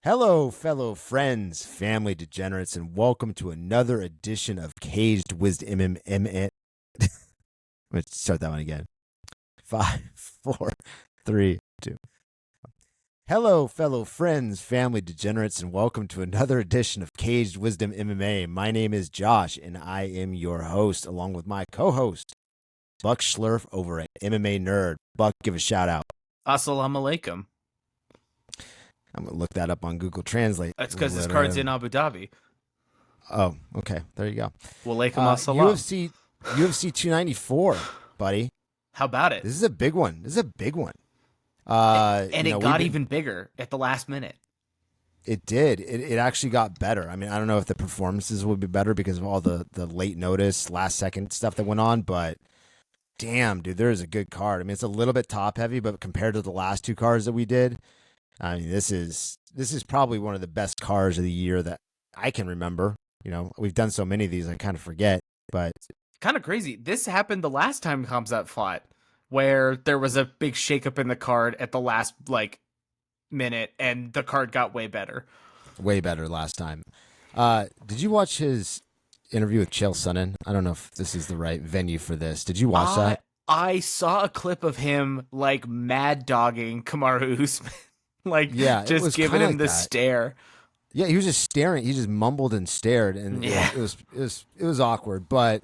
Hello, fellow friends, family degenerates, and welcome to another edition of Caged Wisdom MMA. Let's start that one again. 5, 4, 3, 2. Hello, fellow friends, family degenerates, and welcome to another edition of Caged Wisdom MMA. My name is Josh, and I am your host, along with my co-host, Buck Schlurf over at MMA Nerd. Buck, give a shout out. Assalamu alaikum. I'm going to look that up on Google Translate. That's because this card's in Abu Dhabi. Oh, okay. There you go. Walaikum assalam. UFC 294, buddy. How about it? This is a big one. And it got even bigger at the last minute. It did. It actually got better. I mean, I don't know if the performances would be better because of all the late notice, last second stuff that went on, but damn, dude, there is a good card. I mean, it's a little bit top heavy, but compared to the last two cards that we did, I mean, this is probably one of the best cards of the year that I can remember. You know, we've done so many of these, I kind of forget, but kind of crazy. This happened the last time Khamzat fought, where there was a big shakeup in the card at the last minute, and the card got way better. Way better last time. Did you watch his interview with Chael Sonnen? I don't know if this is the right venue for this. Did you watch that? I saw a clip of him mad dogging Kamaru Usman. Just giving him the stare. Yeah, he was just staring. He just mumbled and stared, and yeah, it was awkward. But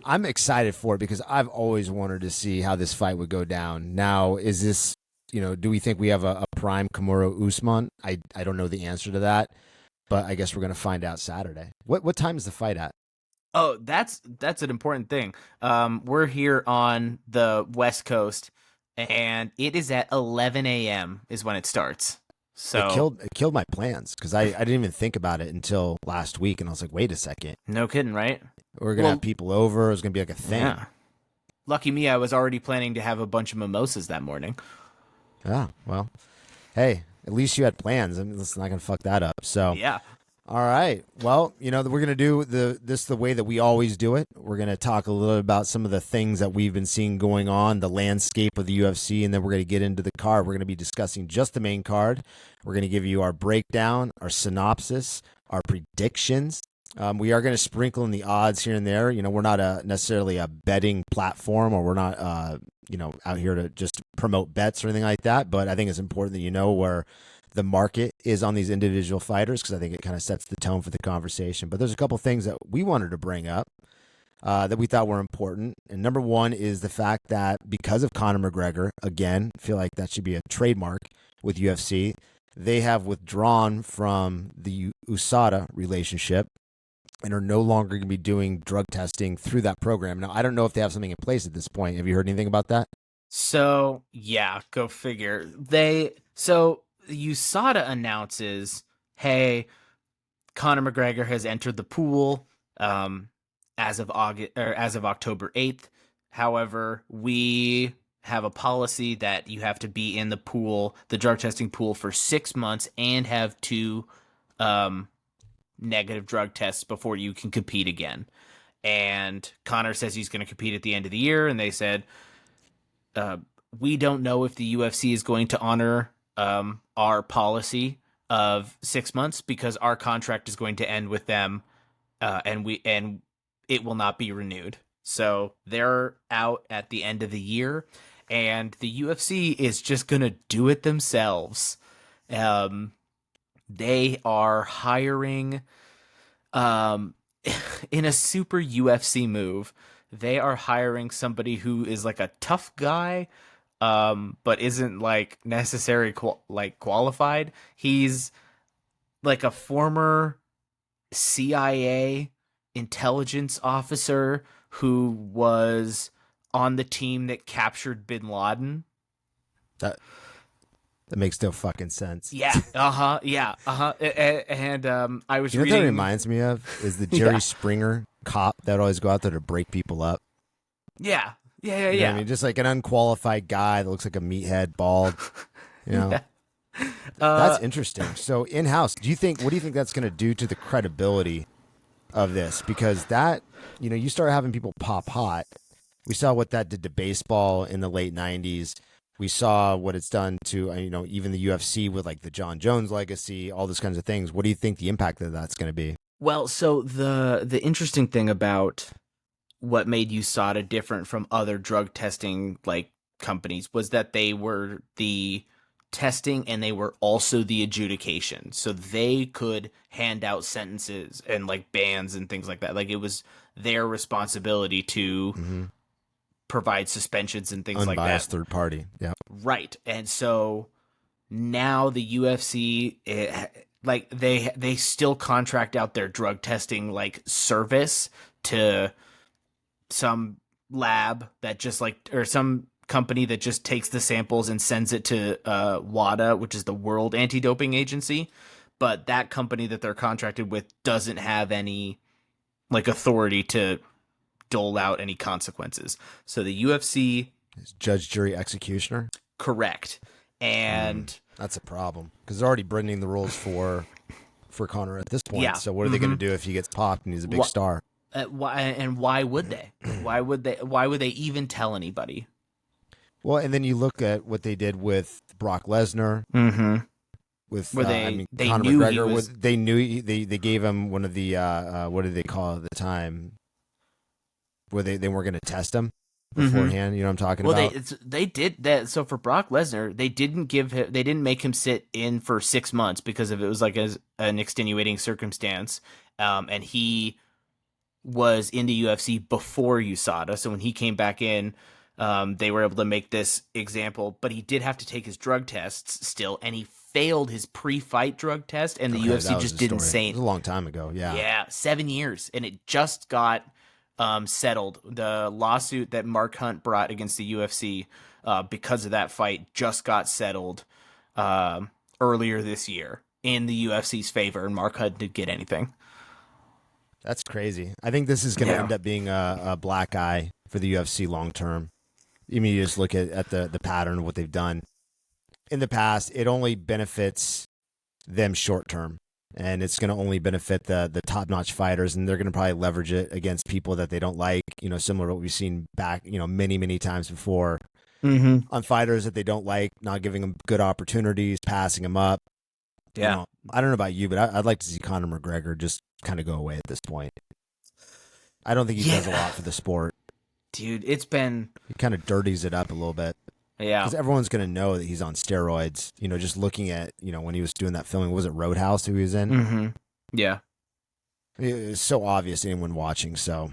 I'm excited for it because I've always wanted to see how this fight would go down. Now, is this, do we think we have a prime Kamaru Usman? I don't know the answer to that, but I guess we're gonna find out Saturday. What time is the fight at? Oh, that's an important thing. We're here on the West Coast, and it is at 11 a.m. is when it starts. So it killed my plans because I didn't even think about it until last week, and I was like, wait a second. No kidding, right? We're going to have people over. It's going to be like a thing. Yeah. Lucky me, I was already planning to have a bunch of mimosas that morning. Yeah, well, hey, at least you had plans. I mean, it's not going to fuck that up. So yeah. All right. Well, we're going to do this the way that we always do it. We're going to talk a little bit about some of the things that we've been seeing going on, the landscape of the UFC, and then we're going to get into the card. We're going to be discussing just the main card. We're going to give you our breakdown, our synopsis, our predictions. We are going to sprinkle in the odds here and there. We're not necessarily a betting platform, or we're not, out here to just promote bets or anything like that. But I think it's important that you know where the market is on these individual fighters, because I think it kind of sets the tone for the conversation. But there's a couple things that we wanted to bring up that we thought were important. And number one is the fact that because of Conor McGregor, again, I feel like that should be a trademark with UFC, they have withdrawn from the USADA relationship and are no longer going to be doing drug testing through that program. Now, I don't know if they have something in place at this point. Have you heard anything about that? So, yeah, go figure. USADA announces, hey, Conor McGregor has entered the pool as of October 8th. However, we have a policy that you have to be in the pool, the drug testing pool, for 6 months and have 2 negative drug tests before you can compete again. And Conor says he's going to compete at the end of the year, and they said, we don't know if the UFC is going to honor our policy of 6 months because our contract is going to end with them, and it will not be renewed. So they're out at the end of the year, and the UFC is just gonna do it themselves. They are hiring, in a super UFC move, they are hiring somebody who is like a tough guy, but isn't necessarily qualified. He's like a former CIA intelligence officer who was on the team that captured bin Laden. That makes no fucking sense. Yeah. And I was reading. What that reminds me of is the Jerry Springer cop that would always go out there to break people up. Yeah. I mean, just like an unqualified guy that looks like a meathead, bald. Yeah. That's interesting. So in-house, what do you think that's going to do to the credibility of this? Because that, you start having people pop hot. We saw what that did to baseball in the late 90s. We saw what it's done to, even the UFC with like the John Jones legacy, all those kinds of things. What do you think the impact of that's going to be? Well, so the interesting thing about what made USADA different from other drug testing like companies was that they were the testing and they were also the adjudication. So they could hand out sentences and like bans and things like that. Like it was their responsibility to provide suspensions and things like that. Unbiased third party. Yeah. Right. And so now the UFC like they still contract out their drug testing like service to some lab that just like, or some company that just takes the samples and sends it to WADA, which is the World Anti-Doping Agency. But that company that they're contracted with doesn't have any like authority to dole out any consequences. So the UFC is judge, jury, executioner. Correct. And that's a problem because they're already bending the rules for Conor at this point. Yeah. So what are they going to do if he gets popped and he's a big star? Why would they? Why would they even tell anybody? Well, and then you look at what they did with Brock Lesnar. With they Conor knew McGregor. They gave him one of the what did they call it at the time? Where they weren't going to test him beforehand. You know what I'm talking about? They did that. So for Brock Lesnar, they didn't make him sit in for 6 months because it was like an extenuating circumstance, and he was in the UFC before USADA. So when he came back in, they were able to make this example, but he did have to take his drug tests still, and he failed his pre-fight drug test, and the UFC just didn't say it. It was a long time ago. Yeah, 7 years, and it just got settled. The lawsuit that Mark Hunt brought against the UFC because of that fight just got settled earlier this year in the UFC's favor, and Mark Hunt didn't get anything. That's crazy. I think this is going to end up being a black eye for the UFC long term. You mean, you just look at the pattern of what they've done in the past. It only benefits them short term, and it's going to only benefit the top notch fighters, and they're going to probably leverage it against people that they don't like. Similar to what we've seen back, many times before on fighters that they don't like, not giving them good opportunities, passing them up. Yeah, I don't know about you, but I'd like to see Conor McGregor just kind of go away at this point. I don't think he does a lot for the sport. Dude, he kind of dirties it up a little bit. Yeah. Because everyone's going to know that he's on steroids. Just looking at, when he was doing that filming, was it Roadhouse who he was in? Yeah. It's so obvious to anyone watching, so.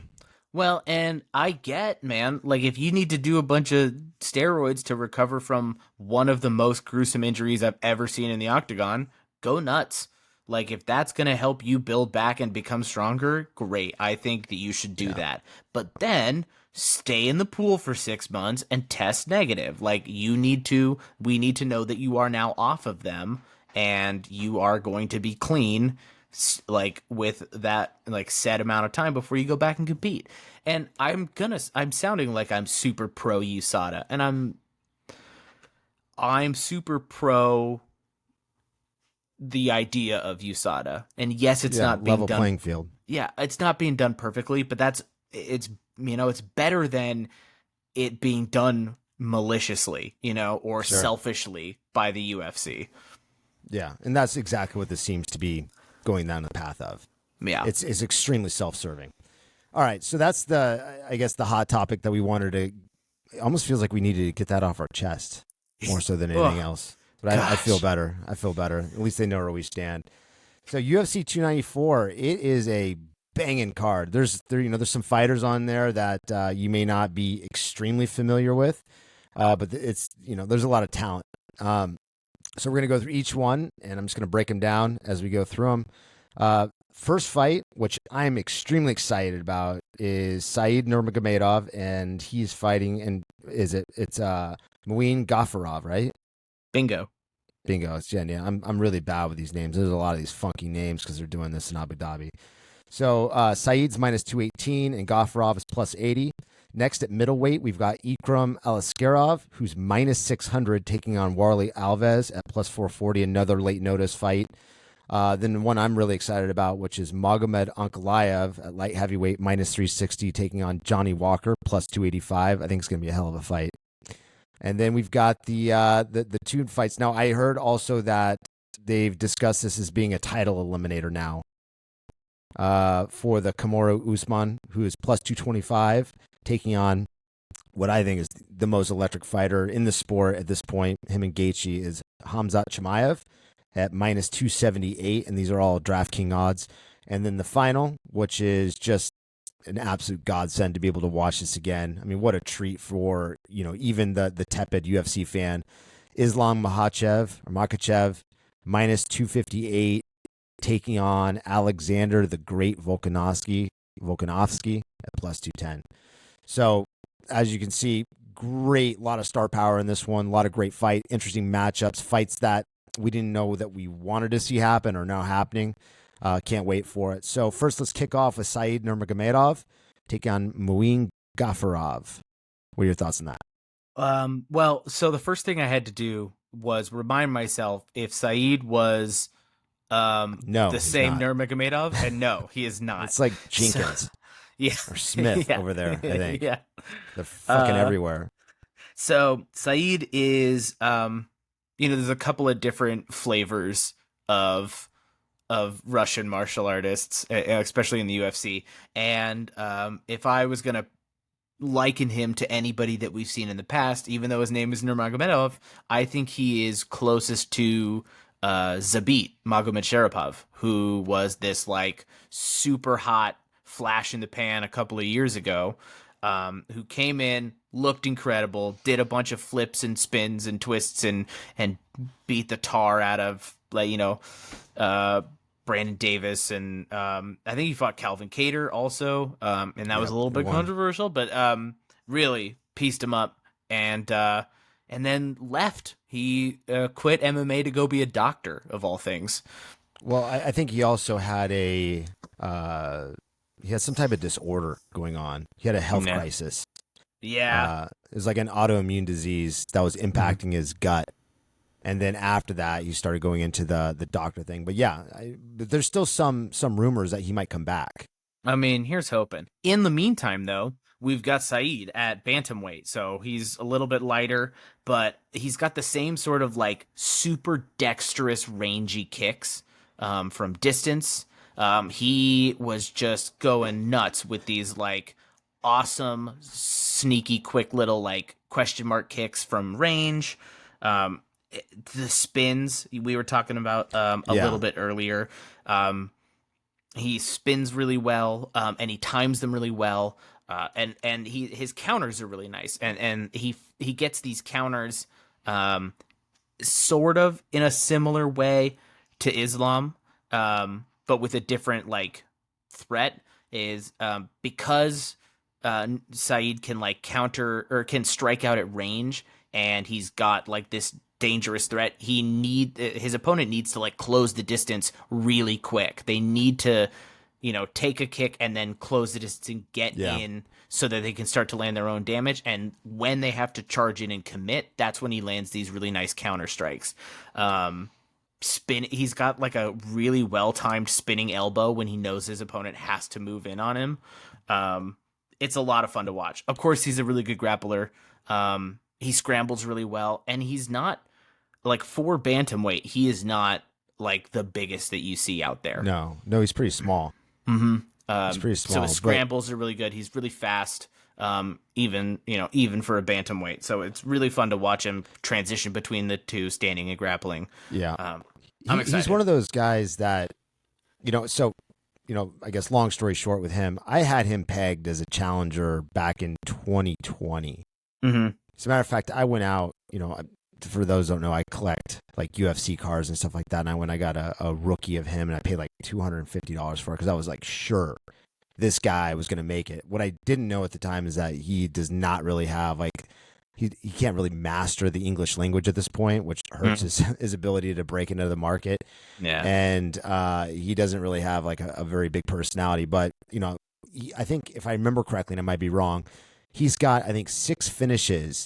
Well, and I get, man, like if you need to do a bunch of steroids to recover from one of the most gruesome injuries I've ever seen in the octagon, go nuts. Like if that's going to help you build back and become stronger, great. I think that you should do that. But then stay in the pool for 6 months and test negative. Like we need to know that you are now off of them and you are going to be clean, like with that like set amount of time before you go back and compete. And I'm sounding like I'm super pro USADA, and I'm super pro the idea of USADA. And yes, it's not being level done, playing field. Yeah, it's not being done perfectly, but it's better than it being done maliciously, or selfishly by the UFC. Yeah, and that's exactly what this seems to be going down the path of. Yeah. It's extremely self-serving. All right, so that's the hot topic that we wanted to. It almost feels like we needed to get that off our chest more so than anything else. But I feel better. At least they know where we stand. So UFC 294, it is a banging card. There's some fighters on there that you may not be extremely familiar with, but it's there's a lot of talent. So we're gonna go through each one, and I'm just gonna break them down as we go through them. First fight, which I'm extremely excited about, is Said Nurmagomedov, and he's fighting. And it's Muin Gafurov, right? Bingo. It's Jen. Yeah, I'm really bad with these names. There's a lot of these funky names because they're doing this in Abu Dhabi. So Said's minus 218 and Gafurov is plus 80. Next at middleweight, we've got Ikram Aliskerov, who's minus 600, taking on Warley Alves at plus 440, another late notice fight. Then the one I'm really excited about, which is Magomed Ankalaev at light heavyweight, minus 360, taking on Johnny Walker, plus 285. I think it's going to be a hell of a fight. And then we've got the two fights. Now, I heard also that they've discussed this as being a title eliminator now for the Kamaru Usman, who is plus 225, taking on what I think is the most electric fighter in the sport at this point. Him and Gaethje is Hamzat Chimaev at minus 278, and these are all DraftKings odds. And then the final, which is just an absolute godsend to be able to watch this again. I mean, what a treat for, even the tepid UFC fan. Islam Makhachev, minus 258, taking on Alexander the Great Volkanovski at plus 210. So, as you can see, great, lot of star power in this one, a lot of great interesting matchups, fights that we didn't know that we wanted to see happen are now happening. Can't wait for it. So first, let's kick off with Said Nurmagomedov taking on Muin Gafurov. What are your thoughts on that? Well, so the first thing I had to do was remind myself if Said was the same Nurmagomedov, and no, he is not. It's like Jenkins. Yeah. Or Smith over there, I think. Yeah. They're fucking everywhere. So Said is, there's a couple of different flavors of Russian martial artists, especially in the UFC. And if I was going to liken him to anybody that we've seen in the past, even though his name is Nurmagomedov, I think he is closest to Zabit Magomedsharipov, who was this like super hot flash in the pan a couple of years ago, who came in, looked incredible, did a bunch of flips and spins and twists and beat the tar out of Brandon Davis, and I think he fought Calvin Kattar also, and that was a little bit controversial, but really pieced him up, and then left. He quit MMA to go be a doctor, of all things. Well, I think he also had he had some type of disorder going on. He had a health crisis. Yeah. It was like an autoimmune disease that was impacting his gut. And then after that, you started going into the doctor thing. But yeah, there's still some rumors that he might come back. I mean, here's hoping. In the meantime, though, we've got Said at bantamweight. So he's a little bit lighter, but he's got the same sort of like super dexterous, rangy kicks from distance. He was just going nuts with these like awesome, sneaky, quick little like question mark kicks from range. The spins we were talking about a little bit earlier. He spins really well, and he times them really well. And his counters are really nice. And he gets these counters sort of in a similar way to Islam, but with a different like threat is because Said can like counter or can strike out at range, and he's got like this dangerous threat. His opponent needs to like close the distance really quick. They need to, take a kick and then close the distance and get in so that they can start to land their own damage. And when they have to charge in and commit, that's when he lands these really nice counter strikes. He's got like a really well-timed spinning elbow when he knows his opponent has to move in on him. It's a lot of fun to watch. Of course, he's a really good grappler. He scrambles really well, and he's not like for bantamweight. He is not like the biggest that you see out there. No, he's pretty small. Mm-hmm. He's pretty small. So his scrambles are really good. He's really fast, even for a bantamweight. So it's really fun to watch him transition between the two, standing and grappling. Yeah, I'm excited. He's one of those guys that, I guess long story short with him, I had him pegged as a challenger back in 2020. Mm-hmm. As a matter of fact, I went out, for those who don't know, I collect like UFC cars and stuff like that. And I got a rookie of him, and I paid like $250 for it because I was like, sure, this guy was going to make it. What I didn't know at the time is that he does not really have like, he can't really master the English language at this point, which hurts his ability to break into the market. Yeah. And he doesn't really have like a very big personality. But, I think if I remember correctly, and I might be wrong, he's got, I think, 6 finishes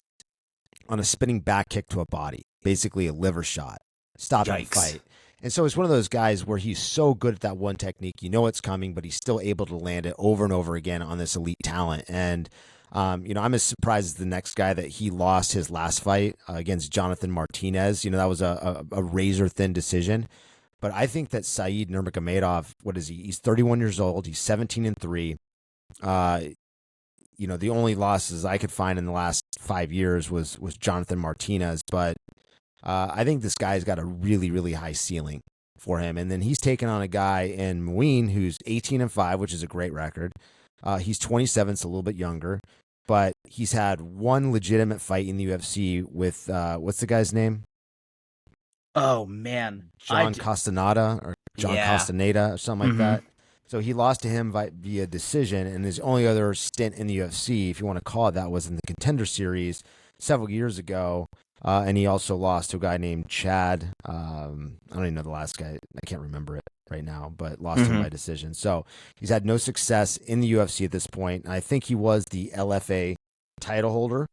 on a spinning back kick to a body, basically a liver shot, stopping the fight. And so it's one of those guys where he's so good at that one technique, it's coming, but he's still able to land it over and over again on this elite talent. And I'm as surprised as the next guy that he lost his last fight against Jonathan Martinez. That was a razor thin decision. But I think that Said Nurmagomedov, what is he? He's 31 years old. He's 17-3. The only losses I could find in the last 5 years was Jonathan Martinez. But I think this guy's got a really, really high ceiling for him. And then he's taken on a guy in Muin who's 18-5, which is a great record. He's 27, so a little bit younger. But he's had one legitimate fight in the UFC with, what's the guy's name? Oh, man. John Castaneda or John Castaneda or something like that. So he lost to him via decision, and his only other stint in the UFC, if you want to call it that, was in the Contender Series several years ago. And he also lost to a guy named Chad. I don't even know the last guy. I can't remember it right now, but lost him by decision. So he's had no success in the UFC at this point. I think he was the LFA title holder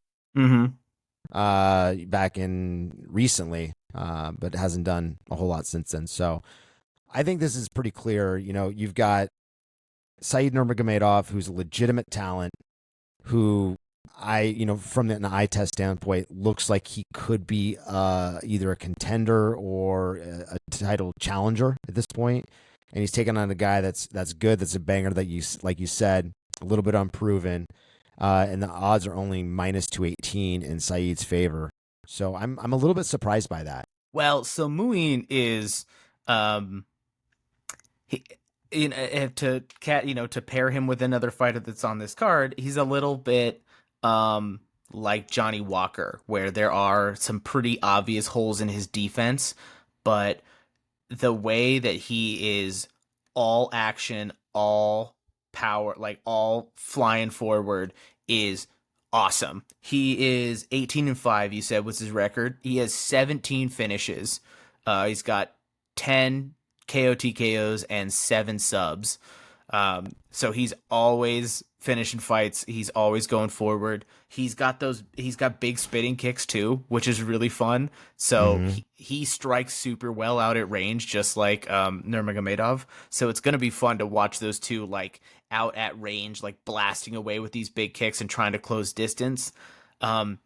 back in recently, but hasn't done a whole lot since then. So I think this is pretty clear. You've got Said Nurmagomedov, who's a legitimate talent, who from an eye test standpoint, looks like he could be either a contender or a title challenger at this point. And he's taken on a guy that's good, that's a banger, that like you said, a little bit unproven. And the odds are only -218 in Said's favor. So I'm a little bit surprised by that. Well, so Muin is to pair him with another fighter that's on this card, he's a little bit like Johnny Walker, where there are some pretty obvious holes in his defense, but the way that he is all action, all power, like all flying forward, is awesome. He is 18-5, you said was his record. He has 17 finishes. He's got 10 KO TKOs and 7 subs. So he's always finishing fights. He's always going forward. He's got big spitting kicks too, which is really fun. So he strikes super well out at range, just like Nurmagomedov. So it's going to be fun to watch those two like out at range, like blasting away with these big kicks and trying to close distance. Gafurov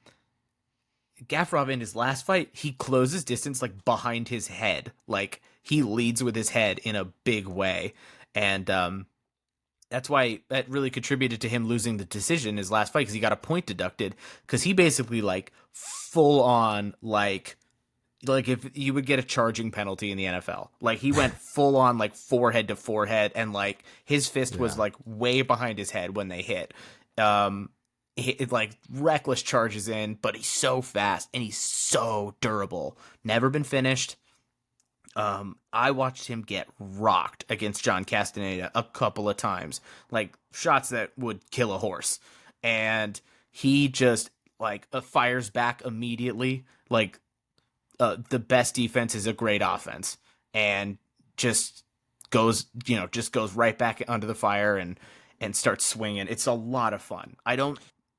in his last fight, he closes distance like behind his head. Like he leads with his head in a big way. And that's why that really contributed to him losing the decision in his last fight, because he got a point deducted, because he basically like full on like if you would get a charging penalty in the NFL, like he went full on like forehead to forehead, and like his fist was like way behind his head when they hit. It like reckless charges in, but he's so fast and he's so durable. Never been finished. I watched him get rocked against John Castaneda a couple of times, like shots that would kill a horse. And he just like fires back immediately. Like the best defense is a great offense, and just goes right back under the fire and starts swinging. It's a lot of fun. I don't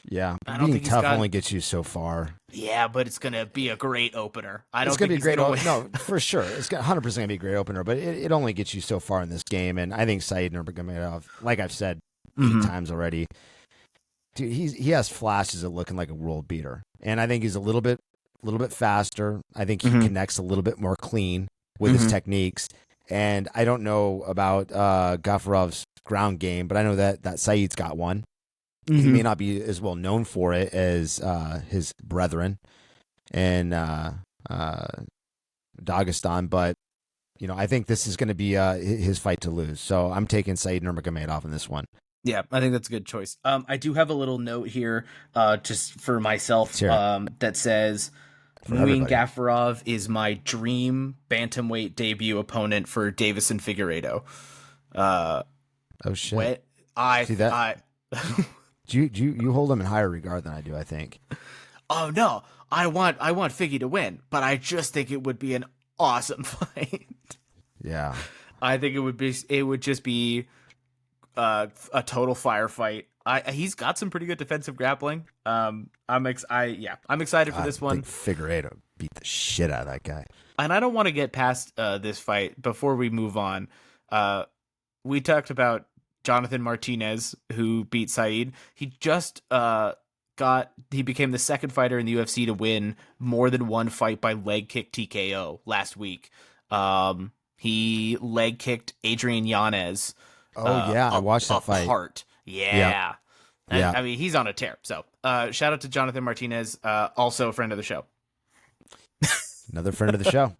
being tough only gets you so far. Yeah, but it's gonna be a great opener. It's gonna be a great opener. No, for sure. It's 100% gonna be a great opener, but it only gets you so far in this game. And I think Said Nurmagomedov, like I've said 8 times already, dude, he has flashes of looking like a world beater. And I think he's a little bit faster. I think he connects a little bit more clean with his techniques. And I don't know about Gafurov's ground game, but I know that Said's got one. He may not be as well known for it as his brethren in Dagestan, but I think this is going to be his fight to lose. So I'm taking Said Nurmagomedov in this one. Yeah, I think that's a good choice. I do have a little note here, just for myself, that says Muin Gafurov is my dream bantamweight debut opponent for Davison Figueiredo. Oh shit! See that? You hold him in higher regard than I do, I think. Oh no, I want Figgy to win, but I just think it would be an awesome fight. Yeah, I think it would just be a total firefight. He's got some pretty good defensive grappling. I'm excited for this one. Figueiredo beat the shit out of that guy. And I don't want to get past this fight before we move on. We talked about Jonathan Martinez, who beat Saeed. He just he became the second fighter in the UFC to win more than one fight by leg kick TKO last week. He leg kicked Adrian Yanez. Oh yeah, I watched that fight. Apart. Yeah. Yeah. I mean, he's on a tear. So, shout out to Jonathan Martinez, also a friend of the show. Another friend of the show.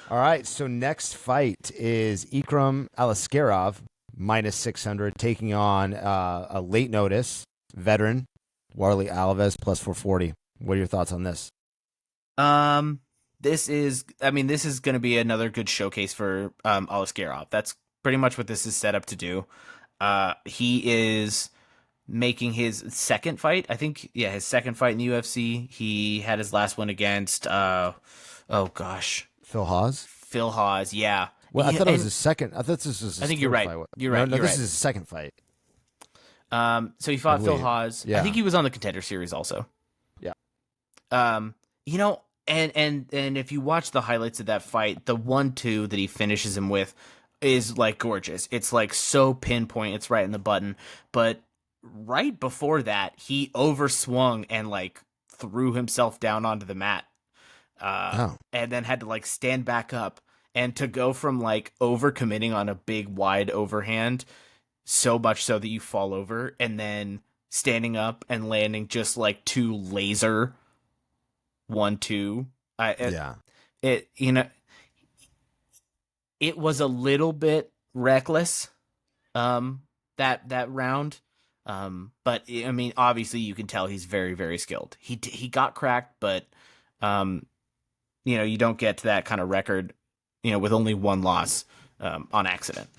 All right, so next fight is Ikram Aliskerov, minus 600, taking on a late notice veteran, Warley Alves, plus 440. What are your thoughts on this? This is going to be another good showcase for Aliskerov. That's pretty much what this is set up to do. He is making his second fight. I think, his second fight in the UFC. He had his last one against, Phil Hawes? Phil Hawes, yeah. Well, I thought it was his second. I thought this was his I think you're right. fight. You're right. No, you're this right. is his second fight. So he fought Phil Hawes. Yeah. I think he was on the Contender Series also. Yeah. You know, and if you watch the highlights of that fight, the 1-2 that he finishes him with is like gorgeous. It's like so pinpoint. It's right in the button. But right before that, he overswung and like threw himself down onto the mat. And then had to like stand back up, and to go from like overcommitting on a big wide overhand so much so that you fall over, and then standing up and landing just like two laser 1-2. It was a little bit reckless, that round. But I mean, obviously you can tell he's very, very skilled. He got cracked, but, you don't get to that kind of record, with only one loss, on accident.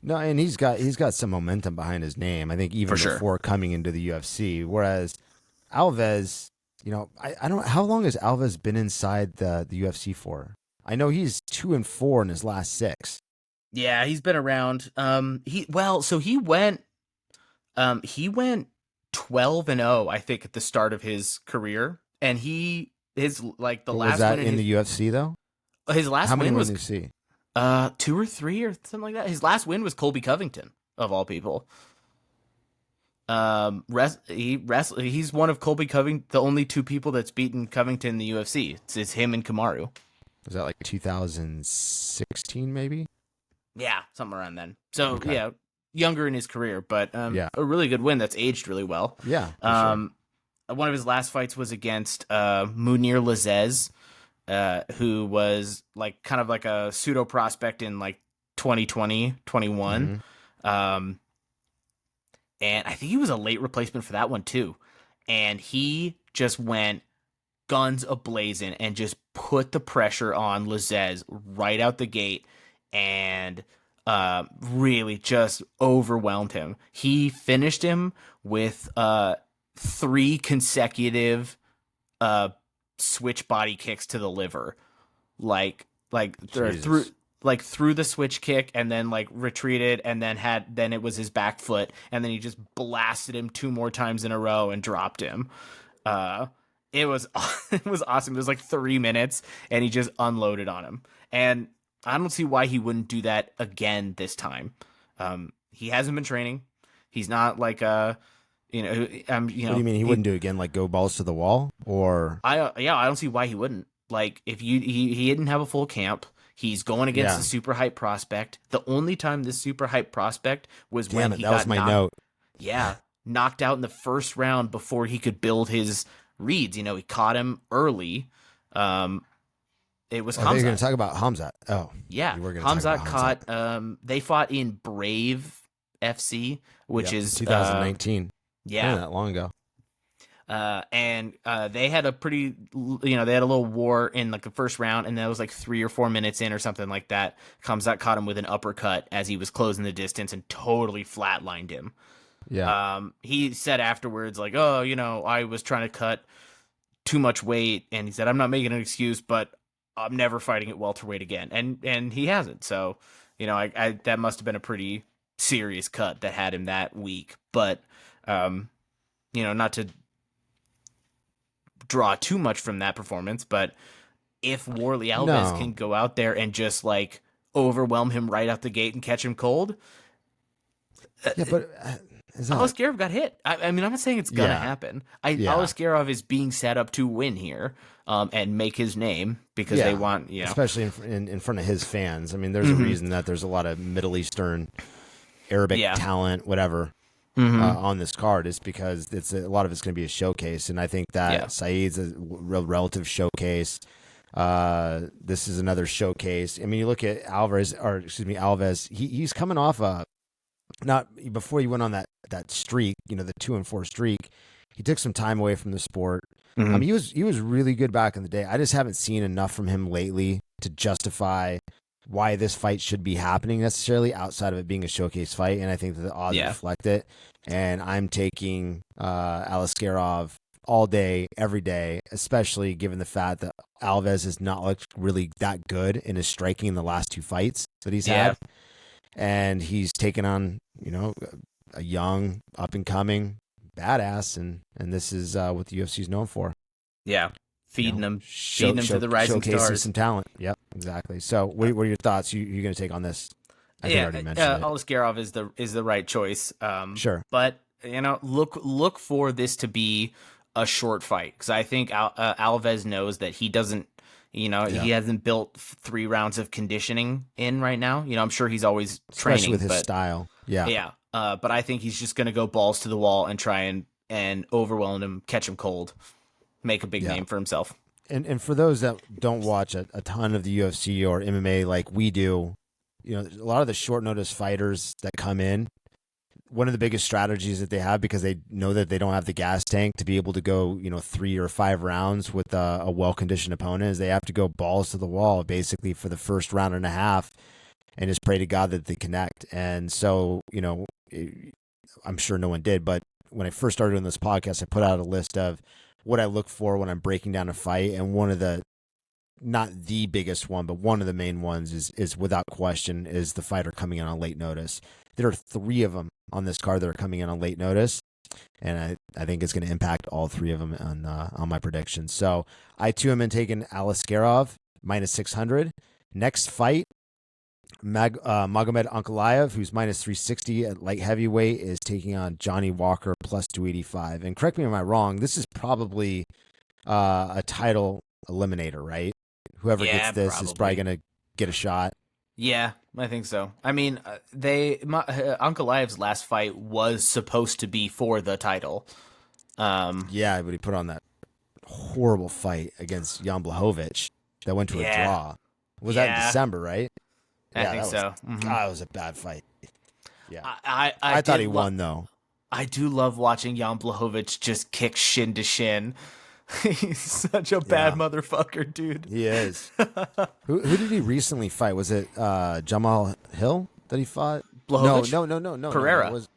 No, and he's got some momentum behind his name. I think even before coming into the UFC. Whereas Alves, I don't. How long has Alves been inside the UFC for? I know he's 2-4 in his last 6. Yeah, he's been around. He went 12-0, I think, at the start of his career, and last was that win in the UFC though? His last How many win was did you see? 2 or 3 or something like that. His last win was Colby Covington, of all people. He's one of Colby Covington, the only 2 people that's beaten Covington in the UFC. It's him and Kamaru. Was that like 2016 maybe? Yeah, something around then. So yeah, younger in his career, but a really good win that's aged really well. Yeah. Sure. One of his last fights was against Munir Lazez, who was like kind of like a pseudo prospect in like 2020, 21. Mm-hmm. And I think he was a late replacement for that one too. And he just went guns a-blazing and just put the pressure on Lazez right out the gate, and really just overwhelmed him. He finished him with 3 consecutive switch body kicks to the liver, like through the switch kick, and then like retreated, and then it was his back foot, and then he just blasted him 2 more times in a row and dropped him. It was awesome. It was like 3 minutes, and he just unloaded on him, and I don't see why he wouldn't do that again this time. He hasn't been training. He's not like what do you mean he wouldn't do it again? Like go balls to the wall? Or I don't see why he wouldn't. Like if he didn't have a full camp. He's going against a super hype prospect. The only time this super hype prospect was when he got knocked. Yeah, knocked out in the first round before he could build his reads. He caught him early. It was Hamzat. You're going to talk about Hamzat. Oh, yeah. Hamzat caught. They fought in Brave FC, which is 2019. Yeah, not that long ago. And they had a pretty, they had a little war in like the first round, and that was like 3 or 4 minutes in or something like that. Hamzat caught him with an uppercut as he was closing the distance and totally flatlined him. Yeah. He said afterwards, like, oh, I was trying to cut too much weight, and he said, I'm not making an excuse, but I'm never fighting at welterweight again, and he hasn't. So, I that must have been a pretty serious cut that had him that weak. But, not to draw too much from that performance, but if Warley Alves can go out there and just like overwhelm him right out the gate and catch him cold, Yeah, but is that Alaskarov got hit. I mean, I'm not saying it's gonna yeah, happen. yeah, Alaskarov is being set up to win here, and make his name because they yeah? want, Especially in front of his fans. I mean, there's a hmm reason that there's a lot of Middle Eastern, Arabic yeah, talent, whatever, hmm on this card. Is because a lot of it's going to be a showcase, and I think yeah, that Saeed's a relative showcase. This is another showcase. I mean, you look at Alves. He's coming off a not before he went on that streak, the 2-4 streak. He took some time away from the sport. I hmm mean, he was really good back in the day. I just haven't seen enough from him lately to justify why this fight should be happening necessarily outside of it being a showcase fight. And I think that the odds yeah, reflect it. And I'm taking Alaskarov all day, every day, especially given the fact that Alves has not looked really that good in his striking in the last two fights that he's yeah, had. And he's taken on, a young, up and coming badass, and this is what the UFC is known for. yeah. Show, Feeding him to the rising showcasing stars. some talent. Yep, exactly. So, what are your thoughts? You're going to take on this? I think I Yeah, already mentioned it. Alaskarov is the right choice. Sure. But look for this to be a short fight because I think Alves knows that he doesn't. Yeah. He hasn't built 3 rounds of conditioning in right now. I'm sure he's always Especially training, with his but style. Yeah. yeah. But I think he's just gonna go balls to the wall and try and overwhelm him, catch him cold, make a big Yeah. name for himself. And for those that don't watch a ton of the UFC or MMA like we do, a lot of the short notice fighters that come in, one of the biggest strategies that they have because they know that they don't have the gas tank to be able to go, 3 or 5 rounds with a well-conditioned opponent is they have to go balls to the wall basically for the first round and a half and just pray to God that they connect. And so, I'm sure no one did, but when I first started on this podcast, I put out a list of what I look for when I'm breaking down a fight. And one of the, not the biggest one, but one of the main ones is without question is the fighter coming in on late notice. There are 3 of them on this card that are coming in on late notice, and I think it's going to impact all 3 of them on my predictions. So I too am in taking Alaskarov minus 600. Next fight, Magomed Ankalaev, who's minus 360 at light heavyweight, is taking on Johnny Walker plus 285. And correct me if I'm wrong, this is probably a title eliminator, right? Whoever gets this is probably going to get a shot. Yeah, I think so. I mean, Ankalaev's last fight was supposed to be for the title. Yeah, but he put on that horrible fight against Jan Blachowicz that went to a draw. Was that in December, right? I think so. God, that was a bad fight. Yeah, I thought he won though. I do love watching Jan Blachowicz just kick shin to shin. He's such a bad motherfucker, dude. He is. Who did he recently fight? Was it Jamal Hill that he fought? Blachowicz? No. Pereira. It was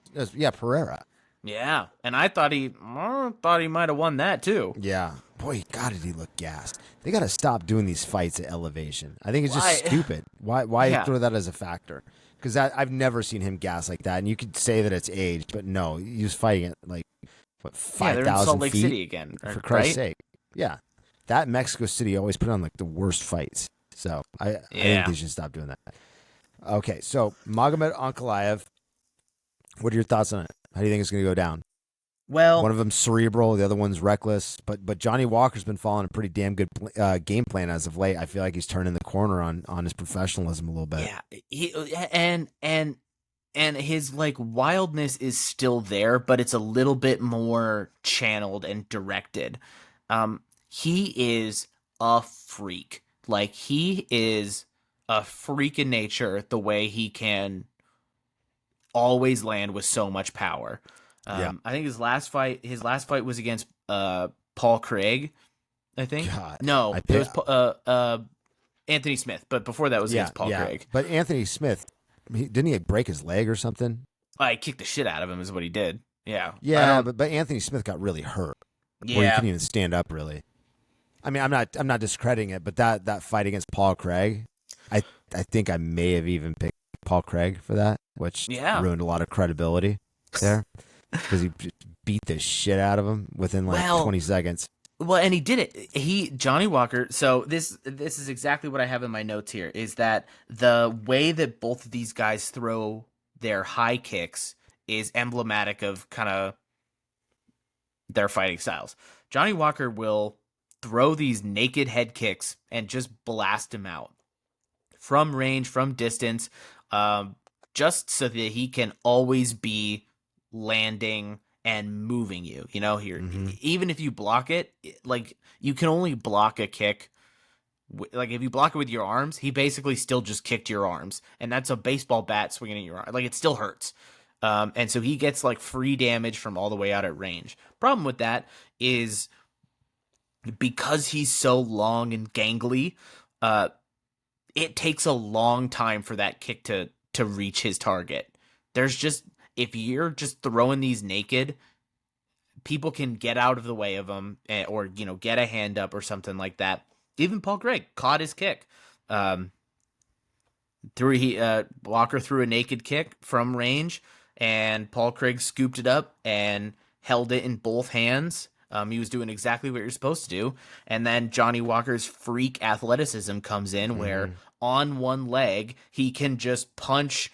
Pereira. Yeah, and I thought he might have won that too. Yeah. Boy, God, did he look gassed. They got to stop doing these fights at elevation. I think it's just stupid. Why throw that as a factor? Because I've never seen him gas like that. And you could say that it's age, but no, he was fighting at like, 5,000 they're in Salt Lake feet? City again. For Christ's sake. Yeah. That Mexico City always put on like the worst fights. So I think they should stop doing that. Okay, so Magomed Ankalaev, what are your thoughts on it? How do you think it's going to go down? Well, one of them's cerebral, the other one's reckless. But Johnny Walker's been following a pretty damn good game plan as of late. I feel like he's turning the corner on his professionalism a little bit. Yeah, and his like wildness is still there, but it's a little bit more channeled and directed. He is a freak. Like he is a freak in nature. The way he can always land with so much power. I think his last fight was against Paul Craig. I think it was Anthony Smith, but before that was against Paul Craig. But Anthony Smith, didn't he break his leg or something? I kicked the shit out of him is what he did. Yeah, but Anthony Smith got really hurt. Yeah, where he couldn't even stand up really. I mean, I'm not discrediting it, but that fight against Paul Craig, I think I may have even picked Paul Craig for that, which ruined a lot of credibility there because he beat the shit out of him within 20 seconds. Well, and he did it. Johnny Walker. So this is exactly what I have in my notes here. Is that the way that both of these guys throw their high kicks is emblematic of kind of their fighting styles. Johnny Walker will throw these naked head kicks and just blast him out from range, from distance, um, just so that he can always be landing and moving you. You know, here, Mm-hmm. even if you block it, like you can only block a kick. Like if you block it with your arms, he basically still just kicked your arms, and that's a baseball bat swinging at your arm. Like it still hurts. And so he gets like free damage from all the way out at range. Problem with that is because he's so long and gangly, uh, it takes a long time for that kick to reach his target. There's just if you're just throwing these naked, people can get out of the way of him, or get a hand up or something like that. Even Paul Craig caught his kick. Um, Walker threw a naked kick from range, and Paul Craig scooped it up and held it in both hands. He was doing exactly what you're supposed to do. And then Johnny Walker's freak athleticism comes in, where on one leg he can just punch,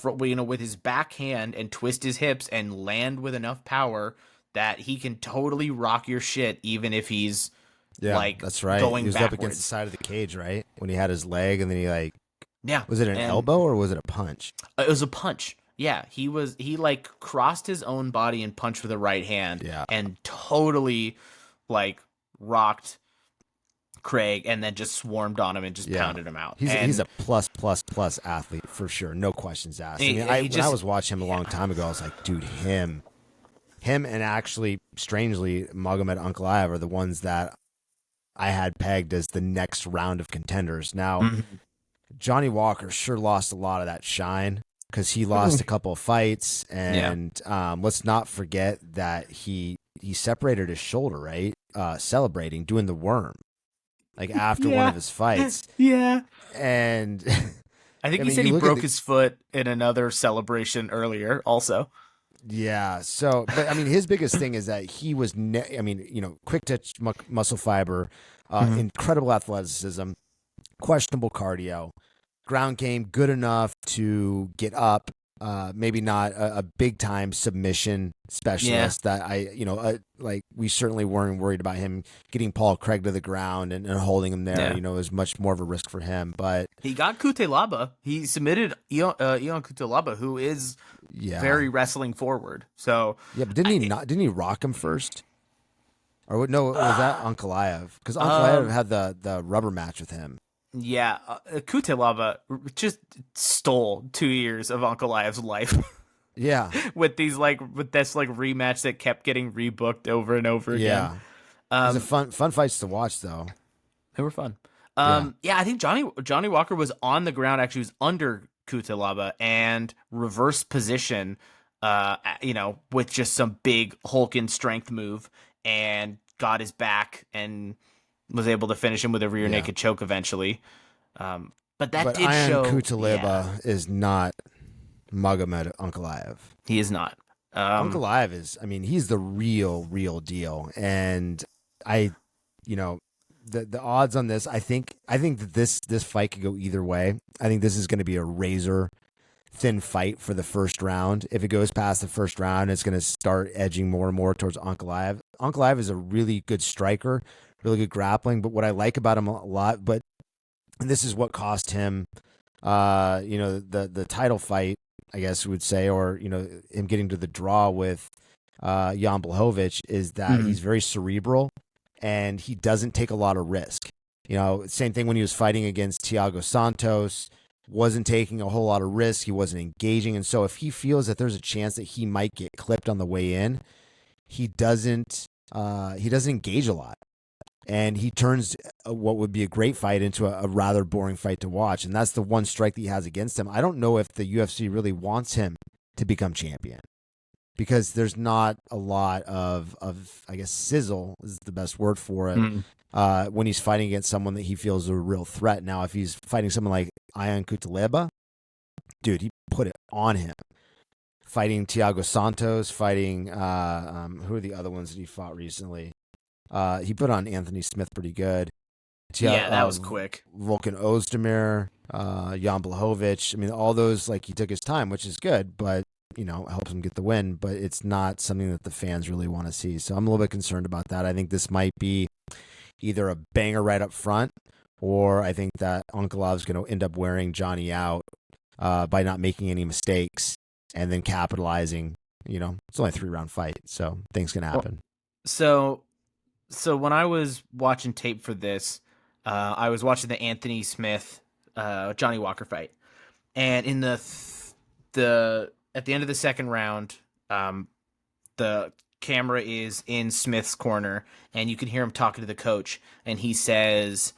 with his backhand and twist his hips and land with enough power that he can totally rock your shit, even if he's that's right. going He was backwards. up against the side of the cage, right? When he had his leg, and then yeah, was it an elbow or was it a punch? It was a punch. Yeah, he like crossed his own body and punched with the right hand. Yeah. And totally like rocked Craig, and then just swarmed on him and just pounded him out. He's a plus athlete for sure, no questions asked. When I was watching him a long time ago, I was like, dude, him and actually, strangely, Magomed Ankalaev are the ones that I had pegged as the next round of contenders. Now, Johnny Walker sure lost a lot of that shine because he lost a couple of fights, and let's not forget that he separated his shoulder, right? Celebrating, doing the worm, like after one of his fights. Yeah. And I think he said he broke his foot in another celebration earlier also. Yeah. So, but I mean, his biggest thing is that he was, quick twitch muscle fiber, incredible athleticism, questionable cardio, ground game good enough to get up. Maybe not a big time submission specialist that we certainly weren't worried about him getting Paul Craig to the ground and holding him there. It was much more of a risk for him, but he got Kutelaba. He submitted Ion Kutelaba, who is very wrestling forward. So but didn't he rock him first? Or no, was that Ankalaev? Because Ankalaev had the rubber match with him. Yeah, Kutelaba just stole 2 years of Ankalaev's life. Yeah, with this rematch that kept getting rebooked over and over again. Yeah, it was fun fights to watch though. They were fun. I think Johnny Walker was on the ground. Actually, was under Kutelaba and reverse position. With just some big Hulk strength move, and got his back and was able to finish him with a rear naked choke eventually. But did show Kutelaba is not Magomed Ankalaev. He is not. Ankalaev is, he's the real deal. And the odds on this, I think that this fight could go either way. I think this is going to be a razor thin fight for the first round. If it goes past the first round, it's going to start edging more and more towards Ankalaev. Ankalaev is a really good striker, really good grappling, but what I like about him a lot, and this is what cost him, the title fight, I guess we would say, or, him getting to the draw with Jan Blachowicz, is that he's very cerebral and he doesn't take a lot of risk. Same thing when he was fighting against Thiago Santos, wasn't taking a whole lot of risk. He wasn't engaging. And so if he feels that there's a chance that he might get clipped on the way in, he doesn't engage a lot. And he turns what would be a great fight into a rather boring fight to watch. And that's the one strike that he has against him. I don't know if the UFC really wants him to become champion, because there's not a lot of I guess, sizzle is the best word for it, when he's fighting against someone that he feels is a real threat. Now, if he's fighting someone like Ion Kutelaba, dude, he put it on him. Fighting Thiago Santos, fighting, who are the other ones that he fought recently? He put on Anthony Smith pretty good. That was quick. Volkan Ozdemir, Jan Blachowicz. All those, he took his time, which is good, but helps him get the win, but it's not something that the fans really want to see. So I'm a little bit concerned about that. I think this might be either a banger right up front, or I think that Ankalov's going to end up wearing Johnny out by not making any mistakes and then capitalizing. It's only a 3-round fight, so things can happen. So when I was watching tape for this, I was watching the Anthony Smith Johnny Walker fight, and in the at the end of the second round, the camera is in Smith's corner, and you can hear him talking to the coach, and he says,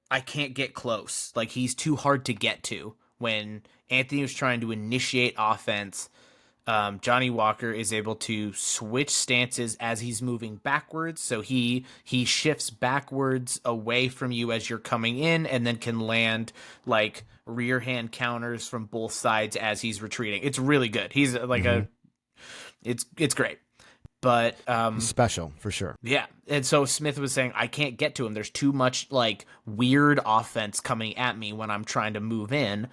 "I can't get close. Like, he's too hard to get to." When Anthony was trying to initiate offense, Johnny Walker is able to switch stances as he's moving backwards. So he shifts backwards away from you as you're coming in, and then can land like rear hand counters from both sides as he's retreating. It's really good. He's like it's great. But special for sure. Yeah. And so Smith was saying, I can't get to him. There's too much like weird offense coming at me when I'm trying to move in.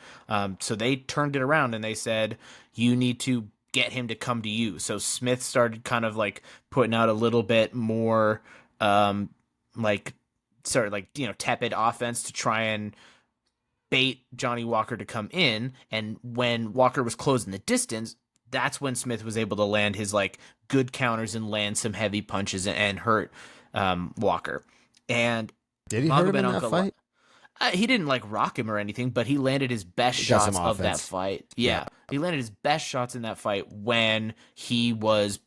So they turned it around and they said, you need to get him to come to you. So Smith started kind of like putting out a little bit more tepid offense to try and bait Johnny Walker to come in. And when Walker was closing the distance, that's when Smith was able to land his like good counters and land some heavy punches and hurt Walker. And did he hurt him in that fight? He didn't like rock him or anything, but he landed his best shots of that fight. Yeah, he landed his best shots in that fight when he was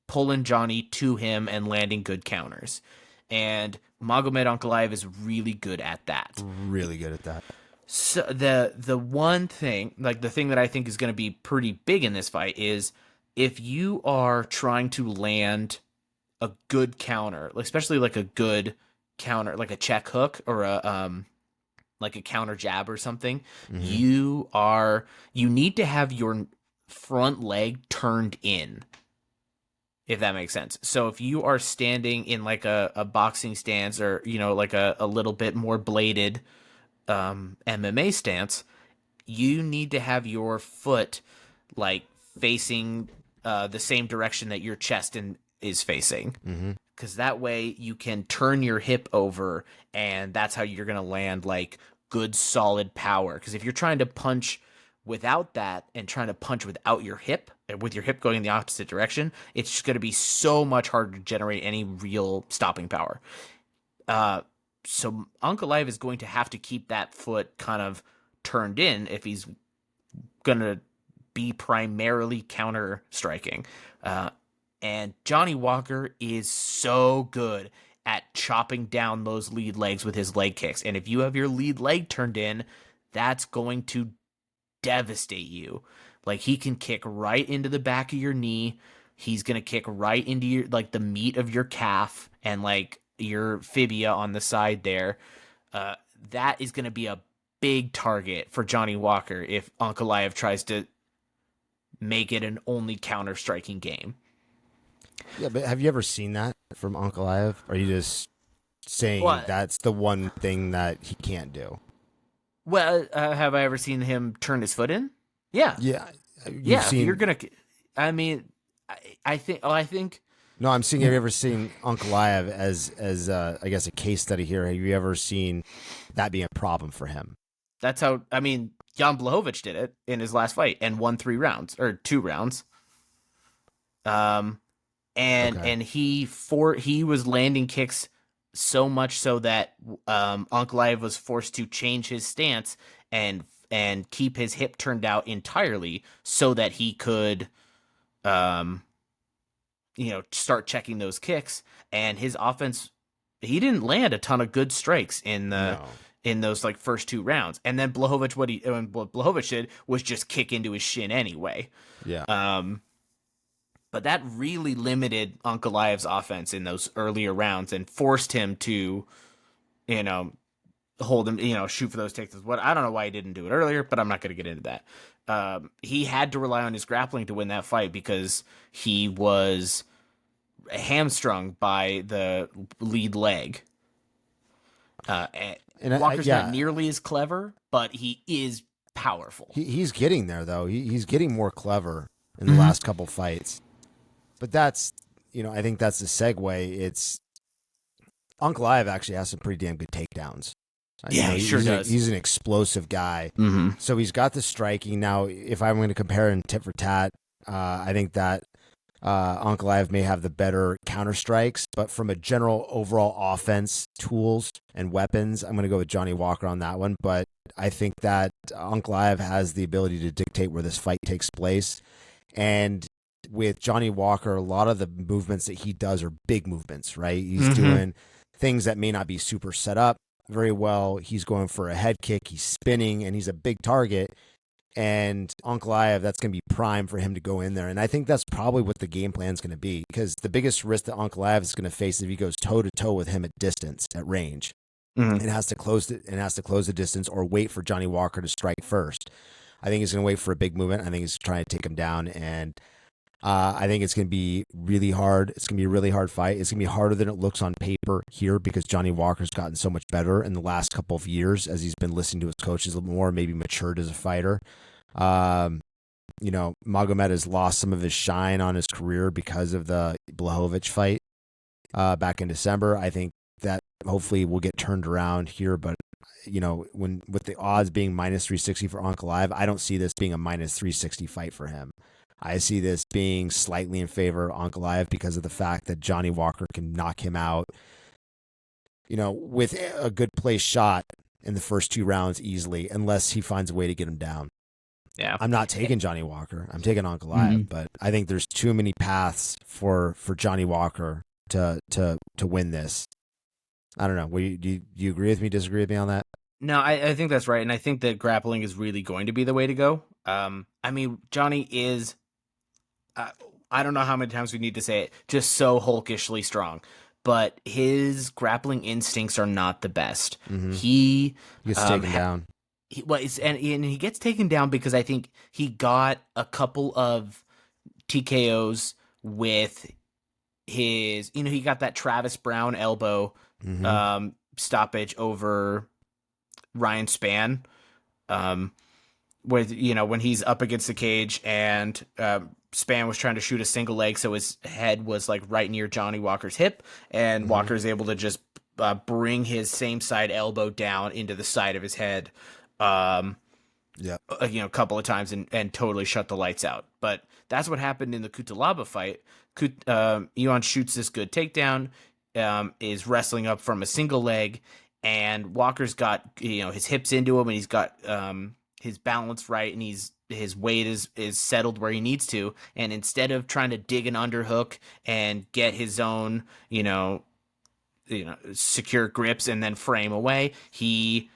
pulling Johnny to him and landing good counters. And Magomed Ankalaev is really good at that. Really good at that. So the one thing, like the thing that I think is going to be pretty big in this fight is if you are trying to land a good counter, especially like a good counter, like a check hook or a like a counter jab or something, you need to have your front leg turned in, if that makes sense. So if you are standing in like a boxing stance or, like a little bit more bladed MMA stance, you need to have your foot like facing the same direction that your chest is facing. Because that way you can turn your hip over, and that's how you're going to land like good solid power. Because if you're trying to punch without that and trying to punch without your hip, with your hip going in the opposite direction, it's just going to be so much harder to generate any real stopping power. So Ankalaev is going to have to keep that foot kind of turned in if he's going to be primarily counter striking. And Johnny Walker is so good at chopping down those lead legs with his leg kicks. And if you have your lead leg turned in, that's going to devastate you. Like, he can kick right into the back of your knee. He's going to kick right into your, like, the meat of your calf and like your fibia on the side there. That is going to be a big target for Johnny Walker if Ankalaev tries to make it an only counter striking game. Yeah, but have you ever seen that from Ankalaev? Or are you just saying that's the one thing that he can't do? Well, have I ever seen him turn his foot in? Yeah. Yeah. You're going to, I mean, I think. No, I'm saying, have you ever seen Ankalaev as I guess a case study here? Have you ever seen that being a problem for him? That's how, I mean, Jan Blachowicz did it in his last fight and won 2 rounds. And he was landing kicks so much so that Ankalaev was forced to change his stance and keep his hip turned out entirely so that he could start checking those kicks. And his offense, he didn't land a ton of good strikes in those like first 2 rounds. And then Blachowicz, what Blachowicz did was just kick into his shin anyway. Yeah. But that really limited Ankalaev's offense in those earlier rounds and forced him to, hold him, shoot for those takedowns. I don't know why he didn't do it earlier, but I'm not going to get into that. He had to rely on his grappling to win that fight because he was hamstrung by the lead leg. And Walker's not nearly as clever, but he is powerful. He's getting there though. He's getting more clever in the Mm-hmm. last couple fights. But that's, I think that's the segue. It's Uncle Ive actually has some pretty damn good takedowns. Yeah, he sure does. He's an explosive guy. Mm-hmm. So he's got the striking. Now, if I'm going to compare him tit for tat, I think that Uncle Ive may have the better counter strikes, but from a general overall offense, tools, and weapons, I'm going to go with Johnny Walker on that one. But I think that Uncle Ive has the ability to dictate where this fight takes place. And with Johnny Walker, a lot of the movements that he does are big movements, right? He's doing things that may not be super set up very well. He's going for a head kick, he's spinning, and he's a big target. And Uncle Ive, that's going to be prime for him to go in there. And I think that's probably what the game plan is going to be, because the biggest risk that Uncle Ive is going to face is if he goes toe to toe with him at distance, at range. Mm-hmm. It has to close the distance or wait for Johnny Walker to strike first. I think he's going to wait for a big movement. I think he's trying to take him down, and I think it's going to be really hard. It's going to be a really hard fight. It's going to be harder than it looks on paper here, because Johnny Walker's gotten so much better in the last couple of years as he's been listening to his coaches a little more, maybe matured as a fighter. Magomed has lost some of his shine on his career because of the Blachowicz fight back in December. I think that hopefully will get turned around here, but when with the odds being minus 360 for Uncle Ive, I don't see this being a minus 360 fight for him. I see this being slightly in favor of Uncle Ive because of the fact that Johnny Walker can knock him out, with a good place shot in the first 2 rounds easily, unless he finds a way to get him down. Yeah, I'm not taking Johnny Walker. I'm taking Uncle Ive, but I think there's too many paths for Johnny Walker to win this. I don't know. Do you agree with me? Disagree with me on that? No, I think that's right, and I think that grappling is really going to be the way to go. Johnny is. I don't know how many times we need to say it, just so hulkishly strong. But his grappling instincts are not the best. Mm-hmm. He gets taken down. And he gets taken down because I think he got a couple of TKOs with his, he got that Travis Brown elbow stoppage over Ryan Spann, when he's up against the cage and Spann was trying to shoot a single leg, so his head was like right near Johnny Walker's hip, and Walker is able to just bring his same side elbow down into the side of his head, a couple of times and totally shut the lights out. But that's what happened in the Cutelaba fight. Ion shoots this good takedown, is wrestling up from a single leg, and Walker's got his hips into him, and he's got his balance right, and his weight is settled where he needs to. And instead of trying to dig an underhook and get his own secure grips and then frame away, he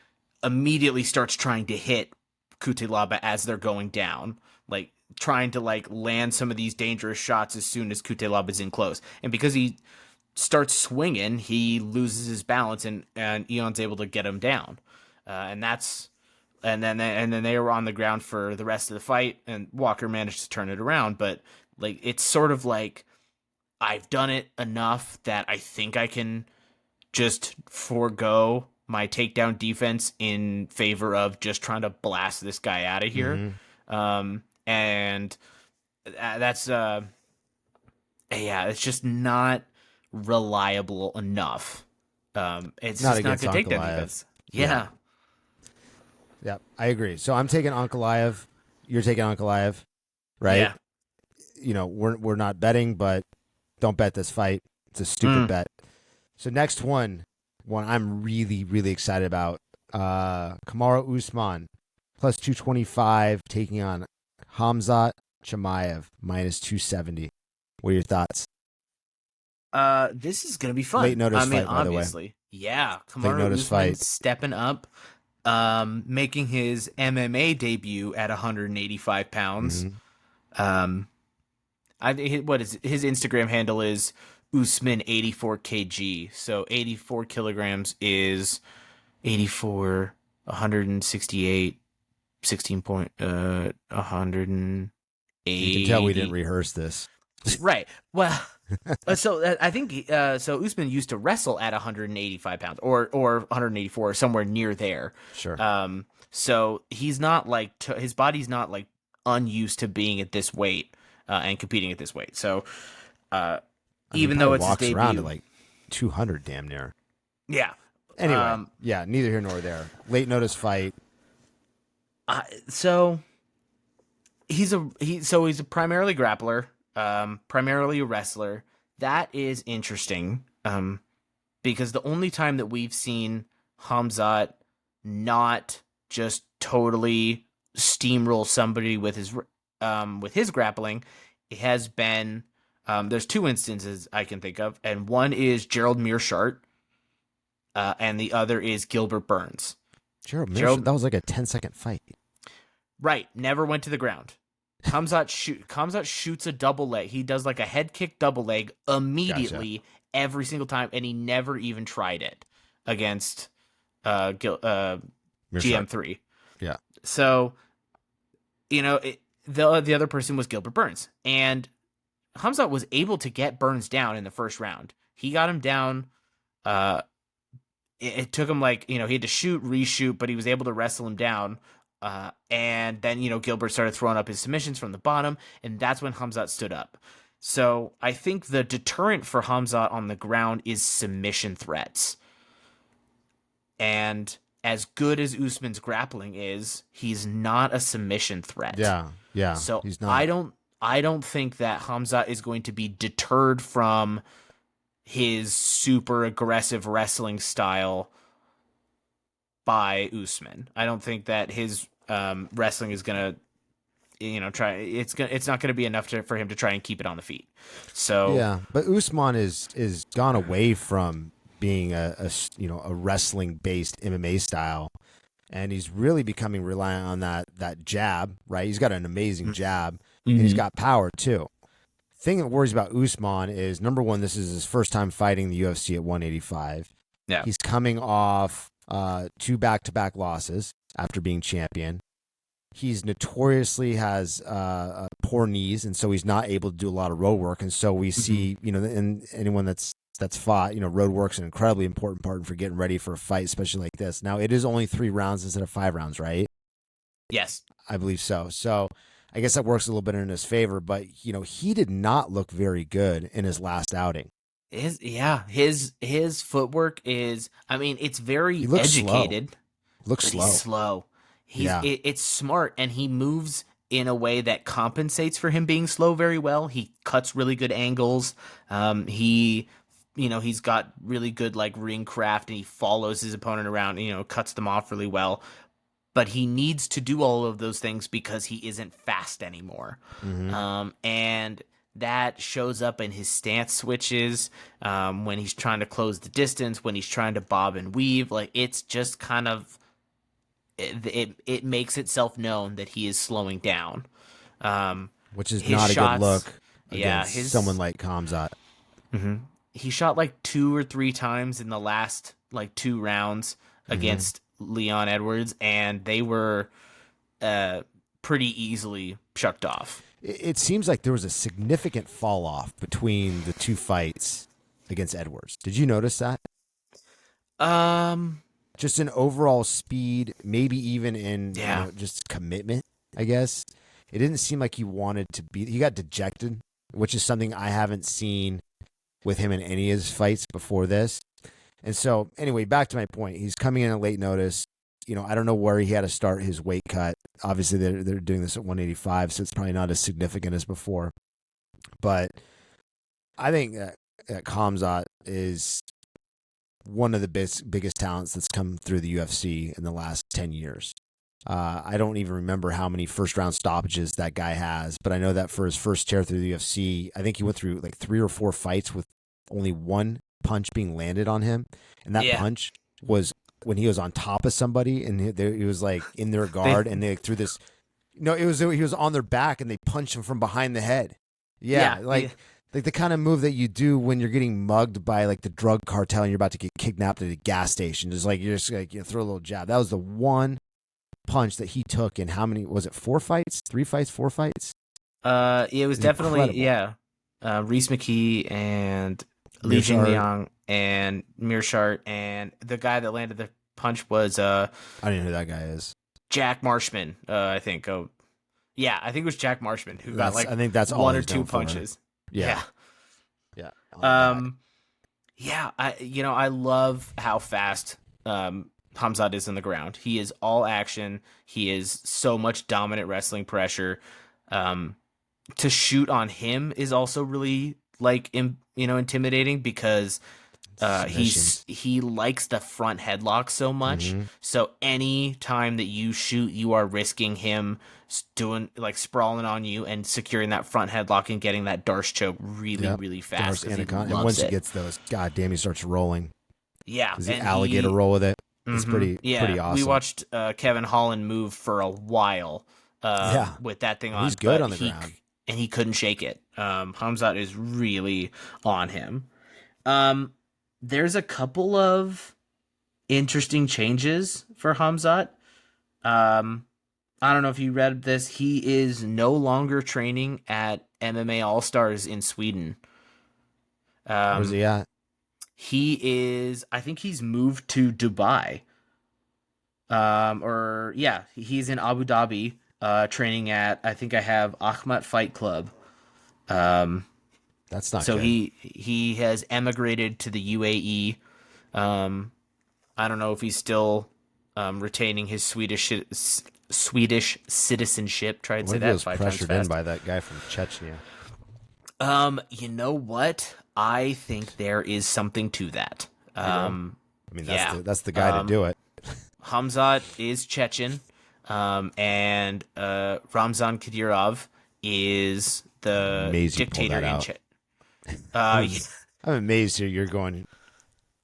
immediately starts trying to hit Cutelaba as they're going down, like trying to land some of these dangerous shots as soon as Cutelaba is in close. And because he starts swinging, he loses his balance, and Eon's able to get him down, and then they were on the ground for the rest of the fight, and Walker managed to turn it around. But it's sort of like, I've done it enough that I think I can just forego my takedown defense in favor of just trying to blast this guy out of here. And that's it's just not reliable enough. It's Not just not good Uncle takedown Ive. defense. Yeah. Yeah, I agree. So I'm taking Uncle Ive. You're taking Uncle Ive, right? Yeah. We're not betting, but don't bet this fight. It's a stupid bet. So next one I'm really, really excited about. Kamaru Usman plus 225 taking on Khamzat Chimaev minus 270. What are your thoughts? This is gonna be fun. Late notice fight, by the way. Obviously. Yeah, Late Kamaru notice Usman fight. stepping up, making his MMA debut at 185 pounds. What is his Instagram handle is Usman 84 kg. So 84 kilograms is 84, 168, 180. You can tell we didn't rehearse this. Right. Well, I think so. Usman used to wrestle at 185 pounds or 184, somewhere near there. Sure. So he's not like his body's not like unused to being at this weight and competing at this weight. So I mean, even probably though it's his walks around at debut, like 200 damn near. yeah. Anyway, yeah, neither here nor there. Late notice fight. So he's a primarily grappler, primarily a wrestler. That is interesting, because the only time that we've seen Hamzat not just totally steamroll somebody with his grappling, it has been there's two instances I can think of, and one is Gerald Mearshart, and the other is Gilbert Burns. Gerald, that was like a 10-second fight. Right, never went to the ground. Kamzat shoots a double leg. He does like a head kick double leg immediately every single time, and he never even tried it against GM3. Yeah. So, the other person was Gilbert Burns, and Hamzat was able to get Burns down in the first round. He got him down. It took him he had to shoot, reshoot, but he was able to wrestle him down. And then, Gilbert started throwing up his submissions from the bottom, and that's when Hamzat stood up. So I think the deterrent for Hamzat on the ground is submission threats. And as good as Usman's grappling is, he's not a submission threat. Yeah. So he's not. I don't think that Hamzat is going to be deterred from his super aggressive wrestling style by Usman. I don't think that his wrestling is gonna, try. It's not gonna be enough for him to try and keep it on the feet. So yeah, but Usman is gone away from being a wrestling based MMA style, and he's really becoming reliant on that jab. Right, he's got an amazing jab, and he's got power too. Thing that worries about Usman is, number one, this is his first time fighting the UFC at 185. Yeah, he's coming off 2 back-to-back losses after being champion. He's notoriously has poor knees, and so he's not able to do a lot of road work. And so we see, and anyone that's fought, road work's an incredibly important part for getting ready for a fight, especially like this. Now, it is only 3 rounds instead of 5 rounds, right? Yes, I believe so. So I guess that works a little bit in his favor, but he did not look very good in his last outing. His footwork is, it's very educated. Looks slow. He's slow. It's smart, and he moves in a way that compensates for him being slow very well. He cuts really good angles. He's got really good ring craft, and he follows his opponent around, cuts them off really well. But he needs to do all of those things because he isn't fast anymore. And that shows up in his stance switches, when he's trying to close the distance, when he's trying to bob and weave. It's just kind of, it makes itself known that he is slowing down. Which is not a good look against someone like Kamzat. He shot 2 or 3 times in the last 2 rounds against Leon Edwards, and they were pretty easily shucked off. It seems like there was a significant fall off between the 2 fights against Edwards. Did you notice that? Just in overall speed, maybe even in just commitment, I guess. It didn't seem like he wanted to be. He got dejected, which is something I haven't seen with him in any of his fights before this. And so, anyway, back to my point. He's coming in at late notice. I don't know where he had to start his weight cut. Obviously, they're doing this at 185, so it's probably not as significant as before. But I think that Kamzat is one of the biggest talents that's come through the UFC in the last 10 years. I don't even remember how many first-round stoppages that guy has, but I know that for his first tear through the UFC, I think he went through 3 or 4 fights with only 1 punch being landed on him, and that punch was when he was on top of somebody, and he was in their guard, and they threw this. No, he was on their back, and they punched him from behind the head. The kind of move that you do when you're getting mugged by the drug cartel and you're about to get kidnapped at a gas station. Just you're just throw a little jab. That was the one punch that he took in how many was it? 4 fights, 3 fights, 4 fights? It was definitely incredible. Reese McKee and Li Mearshart. Jingliang and Mearshart, and the guy that landed the punch was I don't know who that guy is. Jack Marshman, I think. Oh, yeah, I think it was Jack Marshman who got like I think that's all one or he's two known for. punches. Yeah. Yeah. Yeah, I love how fast Hamzat is in the ground. He is all action. He is so much dominant wrestling pressure. To shoot on him is also really like intimidating because he likes the front headlock so much. Mm-hmm. So any time that you shoot, you are risking him doing like sprawling on you and securing that front headlock and getting that Darce choke really fast. And once he gets those, god damn, he starts rolling. Yeah, does the alligator roll with it? It's pretty awesome. We watched Kevin Holland move for a while with that thing on. He's good on the ground. And he couldn't shake it. Hamzat is really on him. There's a couple of interesting changes for Hamzat. I don't know if you read this. He is no longer training at MMA All Stars in Sweden. Where's he at? I think he's moved to Dubai. He's in Abu Dhabi, training at, I think I have Ahmat Fight Club. That's not so good. He has emigrated to the UAE. I don't know if he's still retaining his Swedish citizenship. Try and say that 5 times fast. Pressured in by that guy from Chechnya. You know what? I think there is something to that. That's the guy to do it. Hamzat is Chechen, and Ramzan Kadyrov is the dictator in Chechnya. I'm amazed you're going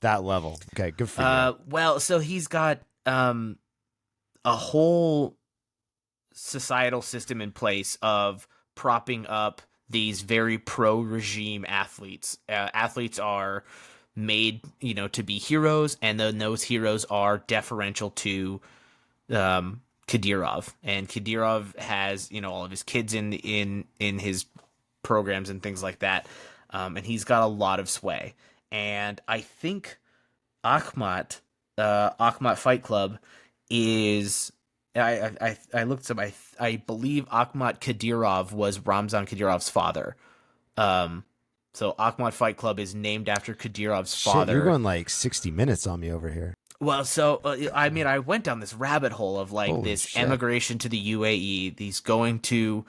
that level. Okay, good for you. Well, so he's got a whole societal system in place of propping up these very pro-regime athletes. Athletes are made, to be heroes, and then those heroes are deferential to Kadyrov. And Kadyrov has, all of his kids in his programs and things like that. And he's got a lot of sway. And I think Ahmat Fight Club is... I looked up. I believe Ahmat Kadyrov was Ramzan Kadyrov's father. So Ahmat Fight Club is named after Kadyrov's father. You're going like 60 minutes on me over here. Well, so I went down this rabbit hole of like emigration to the UAE. He's going to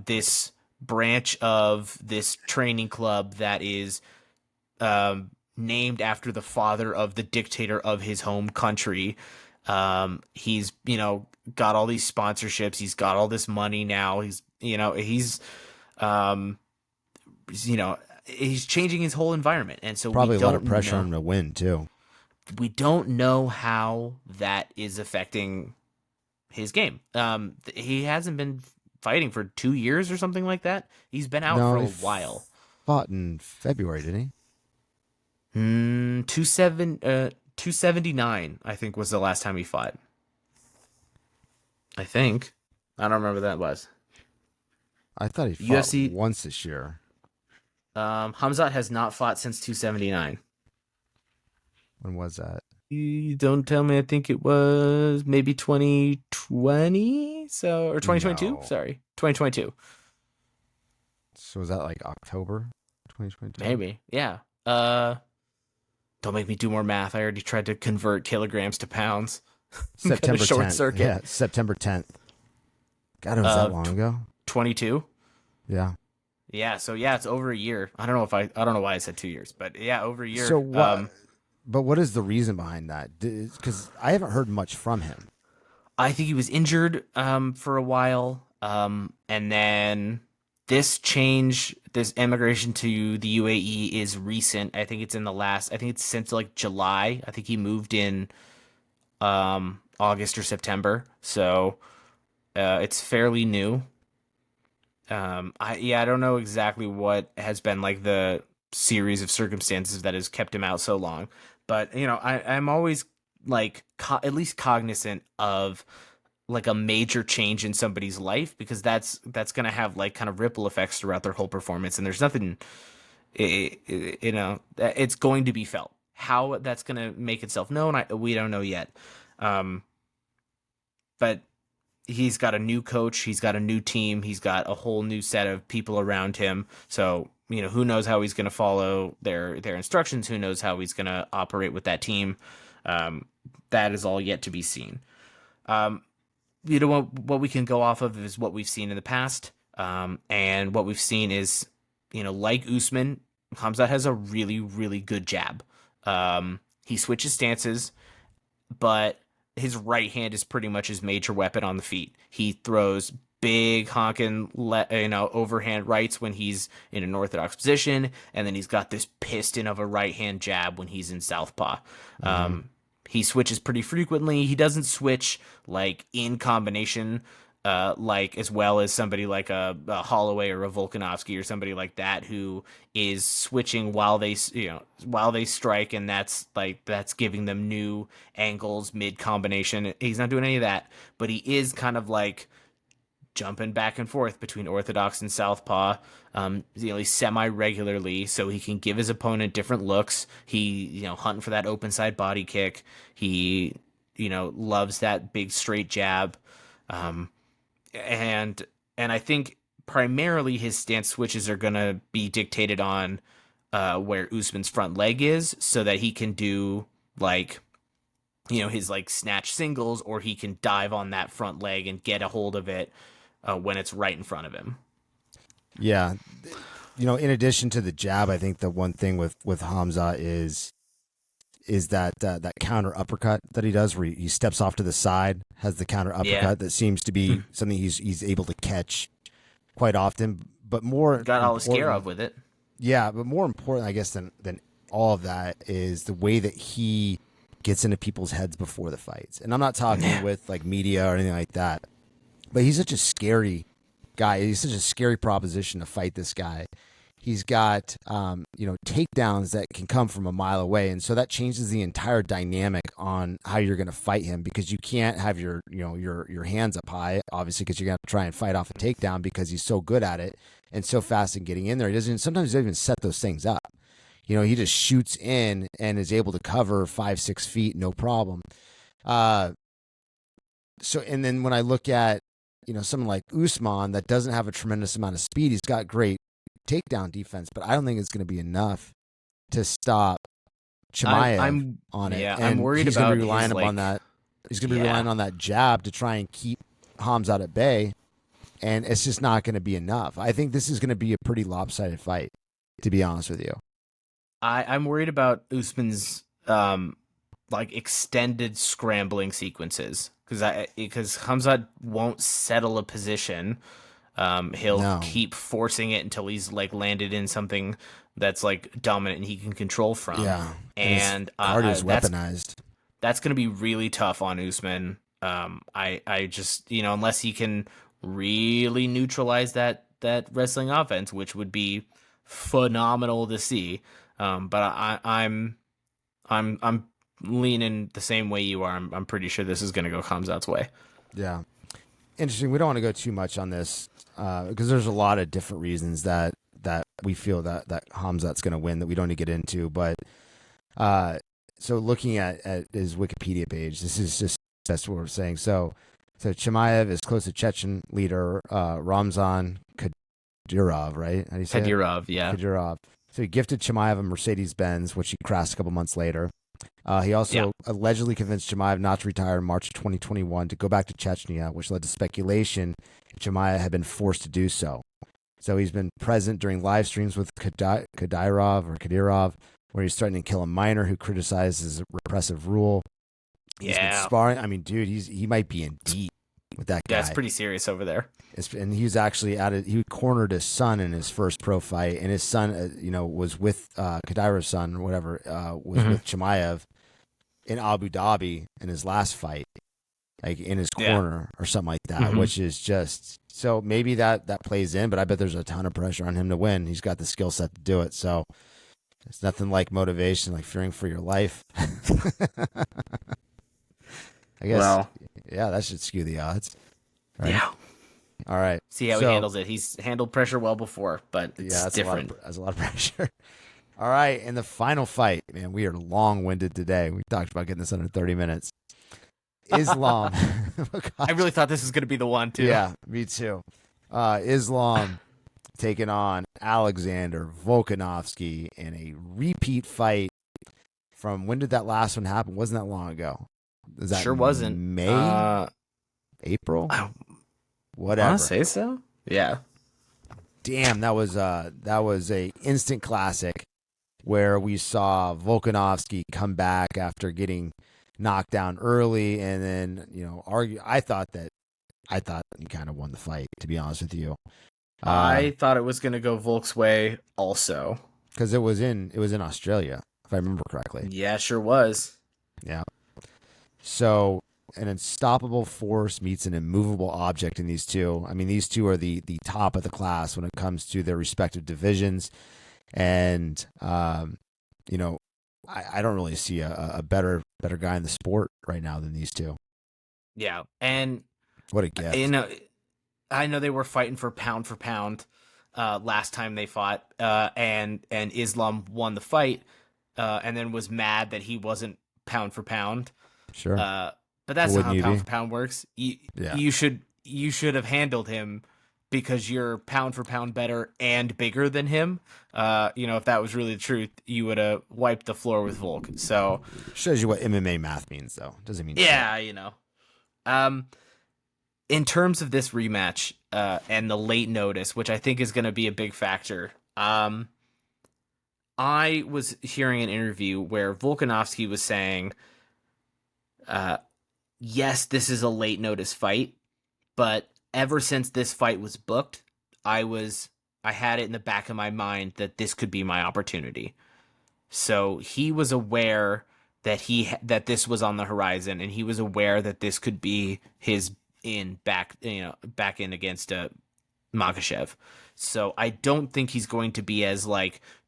this branch of this training club that is named after the father of the dictator of his home country. He's, got all these sponsorships. He's got all this money now. He's changing his whole environment. And so probably a lot of pressure on him to win too. We don't know how that is affecting his game. He hasn't been fighting for 2 years or something like that. He's been out for a while. Fought in February, didn't he? 279, I think, was the last time he fought. I think. I don't remember that was. I thought he fought UFC once this year. Hamzat has not fought since 279. When was that? You don't tell me. I think it was maybe 2020, or 2022. No. Sorry, 2022. So was that like October 2022? Maybe, yeah. Don't make me do more math. I already tried to convert kilograms to pounds. September 10th. Short circuit. Yeah, September 10th. God, it was that long ago. 22. Yeah. Yeah. So yeah, it's over a year. I don't know why I said 2 years, but yeah, over a year. So what? But what is the reason behind that? Because I haven't heard much from him. I think he was injured for a while, and then this emigration to the UAE is recent. I think it's since like July. I think he moved in August or September. So it's fairly new. I don't know exactly what has been like the series of circumstances that has kept him out so long. But, I'm always like at least cognizant of like a major change in somebody's life, because that's going to have like kind of ripple effects throughout their whole performance, and there's nothing, it's going to be felt. How that's going to make itself known, we don't know yet. But he's got a new coach, he's got a new team, he's got a whole new set of people around him. So, who knows how he's going to follow their instructions? Who knows how he's going to operate with that team? That is all yet to be seen. What we can go off of is what we've seen in the past. And what we've seen is, like Usman, Khamzat has a really, really good jab. He switches stances, but his right hand is pretty much his major weapon on the feet. He throws big honking, overhand rights when he's in an orthodox position, and then he's got this piston of a right hand jab when he's in southpaw. He switches pretty frequently. He doesn't switch like in combination, like as well as somebody like a Holloway or a Volkanovski or somebody like that, who is switching while they strike, and that's giving them new angles mid combination. He's not doing any of that, but he is kind of like jumping back and forth between orthodox and southpaw, semi regularly, so he can give his opponent different looks. He, hunting for that open side body kick. He, loves that big straight jab. And I think primarily his stance switches are going to be dictated on where Usman's front leg is, so that he can do like, his like snatch singles, or he can dive on that front leg and get a hold of it when it's right in front of him. Yeah. In addition to the jab, I think the one thing with Khamzat is that counter uppercut that he does, where he steps off to the side, has the counter uppercut that seems to be something he's able to catch quite often. But more got Aliskerov with it. Yeah, but more important, I guess, than all of that is the way that he gets into people's heads before the fights. And I'm not talking with like media or anything like that, but he's such a scary guy. He's such a scary proposition to fight this guy. He's got, takedowns that can come from a mile away. And so that changes the entire dynamic on how you're going to fight him, because you can't have your hands up high, obviously, because you're going to have to try and fight off a takedown, because he's so good at it and so fast in getting in there. Sometimes he doesn't even set those things up. He just shoots in and is able to cover 5-6 feet, no problem. And then when I look at, someone like Usman that doesn't have a tremendous amount of speed, he's got great takedown defense, but I don't think it's going to be enough to stop Chimaev on it. Yeah, and I'm worried he's about going to be relying upon that. He's going to be relying on that jab to try and keep Khamzat at bay, and it's just not going to be enough. I think this is going to be a pretty lopsided fight, to be honest with you. I'm worried about Usman's extended scrambling sequences, because Khamzat won't settle a position. He'll keep forcing it until he's like landed in something that's like dominant and he can control from. Yeah, and cardio's weaponized. That's going to be really tough on Usman. I just, unless he can really neutralize that wrestling offense, which would be phenomenal to see. But I'm leaning the same way you are. I'm pretty sure this is going to go Khamzat's way. Yeah. Interesting. We don't want to go too much on this because there's a lot of different reasons that we feel that Khamzat's going to win that we don't need to get into. But so looking at his Wikipedia page, this is just that's what we're saying. So Chimaev is close to Chechen leader Ramzan Kadyrov, right? How do you say Kadyrov, yeah. Kadyrov. So he gifted Chimaev a Mercedes-Benz, which he crashed a couple months later. He also allegedly convinced Chimaev not to retire in March of 2021 to go back to Chechnya, which led to speculation Chimaev had been forced to do so. So he's been present during live streams with Kadyrov, where he's threatening to kill a minor who criticizes repressive rule. He's been sparring. I mean, dude, he might be in deep with that guy. Yeah, it's pretty serious over there. And he was actually he cornered his son in his first pro fight, and his son, was with Kadyrov's son or whatever, was with Chimaev in Abu Dhabi in his last fight, like in his corner or something like that, which is just so maybe that plays in, but I bet there's a ton of pressure on him to win. He's got the skill set to do it, so it's nothing like motivation, like fearing for your life. I guess Yeah, that should skew the odds. Right. Yeah. All right. See how he handles it. He's handled pressure well before, but it's different. That's a lot of pressure. All right, in the final fight, man, we are long-winded today. We talked about getting this under 30 minutes. Islam. Oh, I really thought this was going to be the one, too. yeah, me too. Islam taking on Alexander Volkanovski in a repeat fight from when did that last one happen? Wasn't that long ago? Is that Sure wasn't. May? April? I Whatever. want to say so. Yeah. Damn, that was a instant classic where we saw Volkanovski come back after getting knocked down early, and then argue. I thought he kind of won the fight, to be honest with you. I thought it was going to go Volk's way also, because it was in Australia, if I remember correctly. Yeah, sure was. Yeah. So an unstoppable force meets an immovable object in these two. I mean, these two are the top of the class when it comes to their respective divisions. And, I don't really see a better guy in the sport right now than these two. Yeah. And what a gift. I know they were fighting for pound last time they fought, and Islam won the fight, and then was mad that he wasn't pound for pound. Sure. But that's not how pound for pound works. You should have handled him because you're pound for pound better and bigger than him. If that was really the truth, you would have wiped the floor with Volk. So shows you what MMA math means, though. Doesn't mean shit. In terms of this rematch and the late notice, which I think is going to be a big factor, I was hearing an interview where Volkanovski was saying, yes, this is a late notice fight, but ever since this fight was booked, I had it in the back of my mind that this could be my opportunity. So he was aware that this was on the horizon, and he was aware that this could be his back in against Makhachev. So I don't think he's going to be as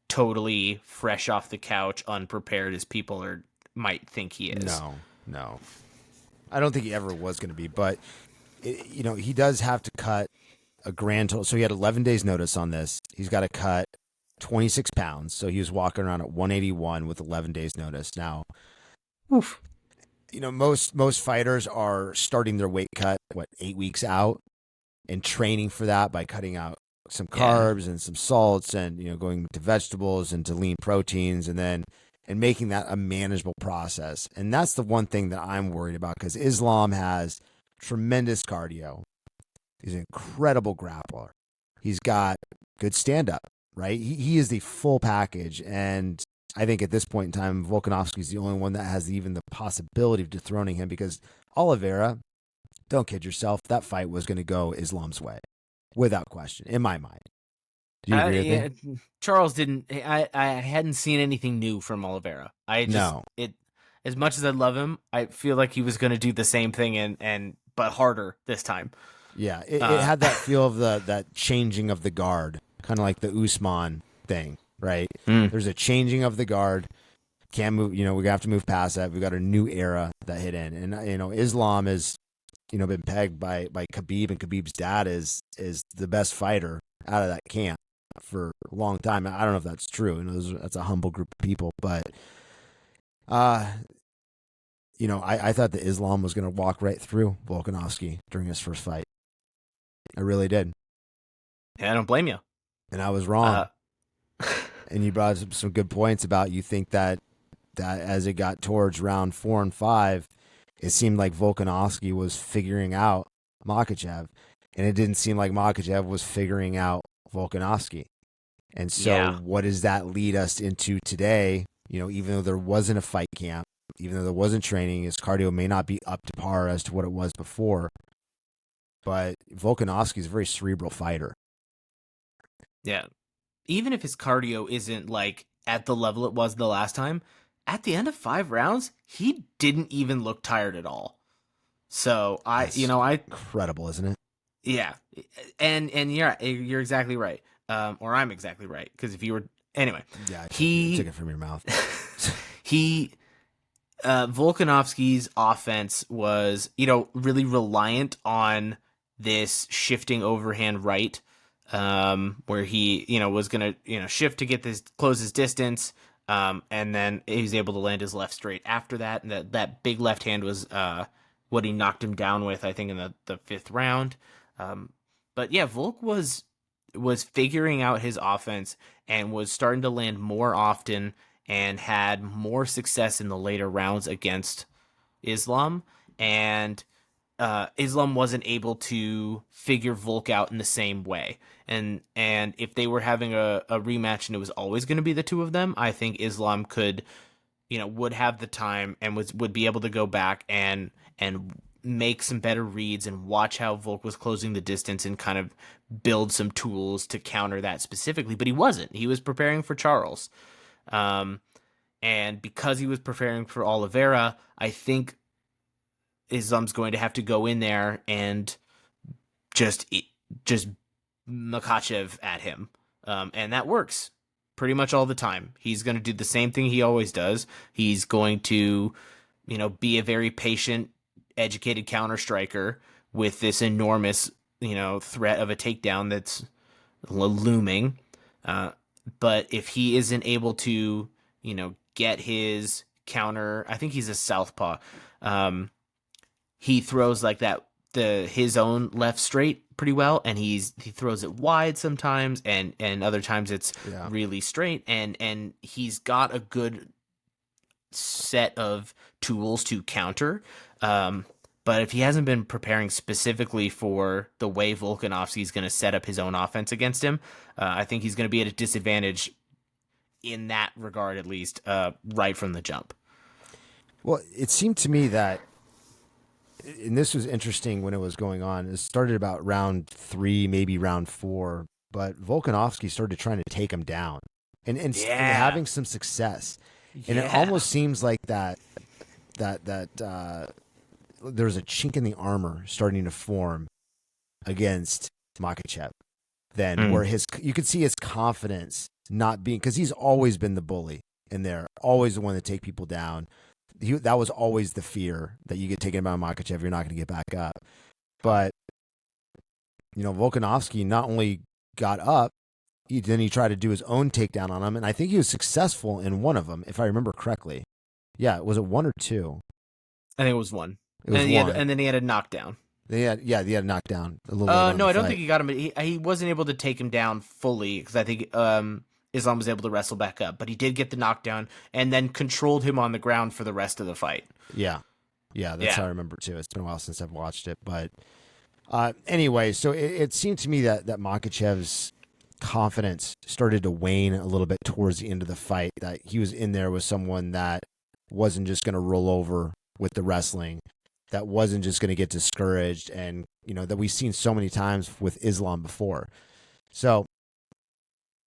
totally fresh off the couch, unprepared as people might think he is. No. I don't think he ever was going to be, but he does have to cut a grand total. So he had 11 days notice on this. He's got to cut 26 pounds. So he was walking around at 181 with 11 days notice. Now, oof. Most fighters are starting their weight cut 8 weeks out and training for that by cutting out some carbs and some salts and going to vegetables and to lean proteins and making that a manageable process. And that's the one thing that I'm worried about, because Islam has tremendous cardio. He's an incredible grappler. He's got good stand-up, right? He is the full package. And I think at this point in time, Volkanovski is the only one that has even the possibility of dethroning him, because Oliveira, don't kid yourself, that fight was going to go Islam's way, without question, in my mind. Do you agree with me? Charles didn't. I hadn't seen anything new from Oliveira. As much as I love him, I feel like he was going to do the same thing but harder this time. Yeah, it had that feel of that changing of the guard, kind of like the Usman thing, right? There's a changing of the guard. Can't move. We have to move past that. We've got a new era that hit in, and Islam is, been pegged by Khabib, and Khabib's dad is the best fighter out of that camp for a long time. I don't know if that's true. That's a humble group of people, but I thought that Islam was going to walk right through Volkanovski during his first fight. I really did. Yeah, I don't blame you. And I was wrong. And you brought up some good points about, you think that as it got towards round 4 and 5, it seemed like Volkanovski was figuring out Makhachev, and it didn't seem like Makhachev was figuring out Volkanovski. And so what does that lead us into today? Even though there wasn't a fight camp, even though there wasn't training, his cardio may not be up to par as to what it was before, but Volkanovski is a very cerebral fighter. Yeah. Even if his cardio isn't at the level it was the last time, at the end of 5 rounds, he didn't even look tired at all. So incredible, isn't it? Yeah. And you're exactly right. Or I'm exactly right. Because if you were, anyway, he took it from your mouth. Volkanovski's offense was, really reliant on this shifting overhand right, where he, was going to, shift to get this, close his distance. And then he was able to land his left straight after that. And that big left hand was, what he knocked him down with, I think, in the fifth round. But yeah, Volk was figuring out his offense and was starting to land more often and had more success in the later rounds against Islam. And Islam wasn't able to figure Volk out in the same way. And if they were having a rematch and it was always going to be the two of them, I think Islam could, would have the time and would be able to go back and make some better reads and watch how Volk was closing the distance and kind of build some tools to counter that specifically. But he wasn't. He was preparing for Charles. And because he was preparing for Oliveira, I think Islam's going to have to go in there and just Makhachev at him. And that works pretty much all the time. He's going to do the same thing he always does. He's going to, be a very patient, educated counter striker with this enormous, threat of a takedown that's looming. But if he isn't able to, get his counter, I think he's a southpaw. He throws like that, his own left straight pretty well, and he throws it wide sometimes, and other times it's really straight, and he's got a good set of tools to counter. But if he hasn't been preparing specifically for the way Volkanovski is going to set up his own offense against him, I think he's going to be at a disadvantage in that regard, at least, right from the jump. Well, it seemed to me that, and this was interesting when it was going on, it started about round 3, maybe round 4, but Volkanovski started trying to take him down and having some success. And it almost seems like that there's a chink in the armor starting to form against Makhachev. Then where you could see his confidence not being, because he's always been the bully in there, always the one to take people down. That was always the fear that you get taken by Makhachev, you're not going to get back up. But Volkanovski not only got up, then he tried to do his own takedown on him, and I think he was successful in one of them, if I remember correctly. Yeah, was it 1 or 2? I think it was 1. It was 1. And then he had a knockdown. He had a knockdown a little. No, I don't think he got him. He wasn't able to take him down fully because I think Islam was able to wrestle back up, but he did get the knockdown and then controlled him on the ground for the rest of the fight. Yeah, that's how I remember too. It's been a while since I've watched it, but anyway, so it seemed to me that Makhachev's confidence started to wane a little bit towards the end of the fight. That he was in there with someone that wasn't just going to roll over with the wrestling, that wasn't just going to get discouraged, and that we've seen so many times with Islam before. So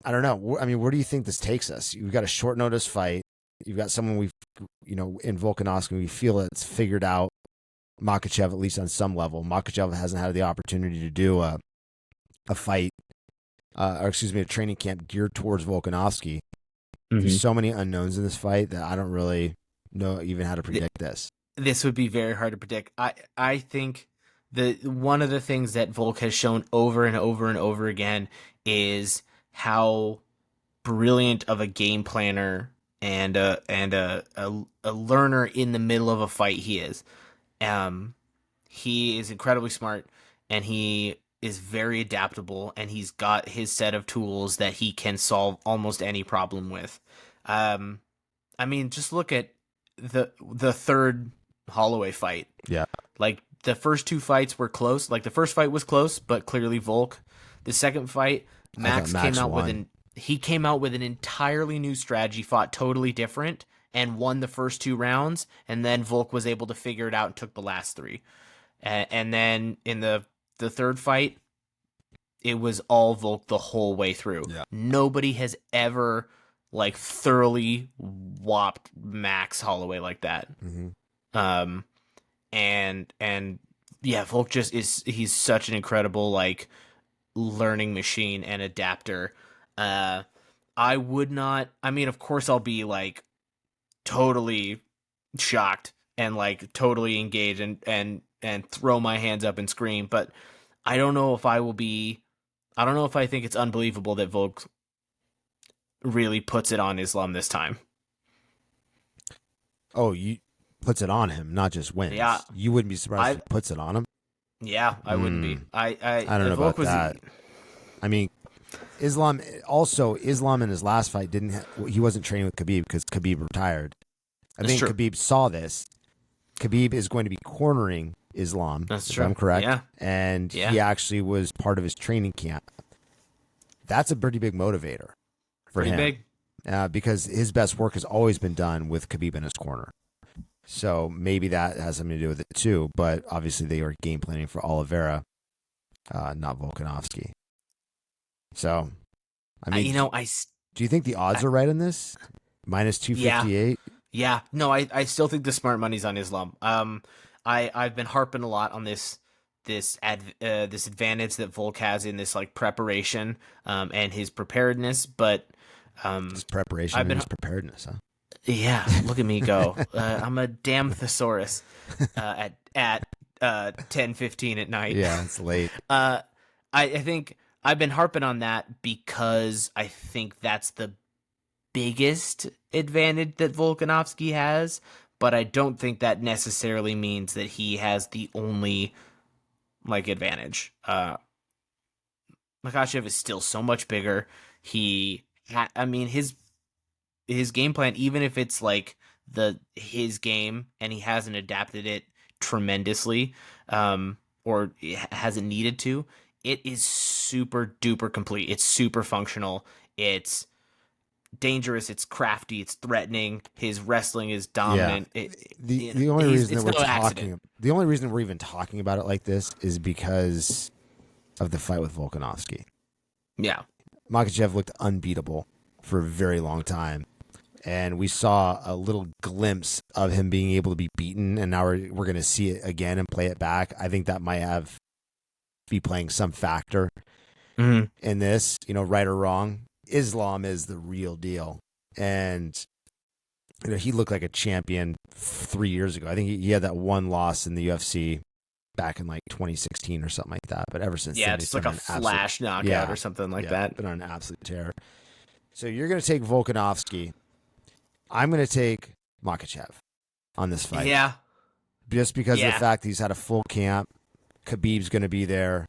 I don't know. I mean, where do you think this takes us? You've got a short notice fight. You've got someone in Volkanovski, we feel it's figured out Makhachev, at least on some level. Makhachev hasn't had the opportunity to do a fight, a training camp geared towards Volkanovski. Mm-hmm. There's so many unknowns in this fight that I don't really know even how to predict this. This would be very hard to predict. I think one of the things that Volk has shown over and over and over again is how brilliant of a game planner and a learner in the middle of a fight he is. He is incredibly smart, and he is very adaptable, and he's got his set of tools that he can solve almost any problem with. I mean, just look at the third Holloway fight. Yeah. Like, the first 2 fights were close. Like, the first fight was close, but clearly Volk. The second fight, Max came out with an entirely new strategy, fought totally different, and won the first 2 rounds, and then Volk was able to figure it out and took the last 3. And then in the third fight, it was all Volk the whole way through. Yeah. Nobody has ever thoroughly whopped Max Holloway like that. Mm-hmm. And yeah, Volk he's such an incredible learning machine and adapter. I mean, of course I'll be totally shocked and like totally engage and throw my hands up and scream. But I don't know if I will be. I don't know if I think it's unbelievable that Volk really puts it on Islam this time. Oh, you puts it on him, not just wins. Yeah, You wouldn't be surprised if he puts it on him. yeah, I wouldn't be. I don't know about that. I mean, Islam in his last fight he wasn't training with Khabib because Khabib retired. I think Khabib saw this. Khabib is going to be cornering Islam. That's if true. I'm correct. Yeah. And he actually was part of his training camp. That's a pretty big motivator for him. Big. Because his best work has always been done with Khabib in his corner. So maybe that has something to do with it too. But obviously they are game planning for Oliveira, not Volkanovski. So, I mean, do you think the odds are right in this? Minus 258? Yeah. No, I still think the smart money's on Islam. I've been harping a lot on this advantage that Volk has in this like preparation and his preparedness, but his preparation and his preparedness, huh? Yeah, look at me go. I'm a damn thesaurus at 10:15 at night. Yeah, it's late. I think I've been harping on that because I think that's the biggest advantage that Volkanovski has, but I don't think that necessarily means that he has the only like advantage. Makhachev is still so much bigger. His game plan, even if it's like his game and he hasn't adapted it tremendously, or hasn't needed to, it is super duper complete. It's super functional. It's dangerous. It's crafty. It's threatening. His wrestling is dominant. Yeah. The only reason we're even talking about it like this is because of the fight with Volkanovski. Yeah, Makhachev looked unbeatable for a very long time. And we saw a little glimpse of him being able to be beaten, and now we're going to see it again and play it back. I think that might be playing some factor in this, right or wrong. Islam is the real deal, and he looked like a champion 3 years ago. I think he had that one loss in the UFC back in like 2016 or something like that. But ever since then, it's like a flash knockout or something like that. Been on an absolute tear. So you're going to take Volkanovski. I'm going to take Makhachev on this fight. Yeah. Just because of the fact that he's had a full camp. Khabib's going to be there.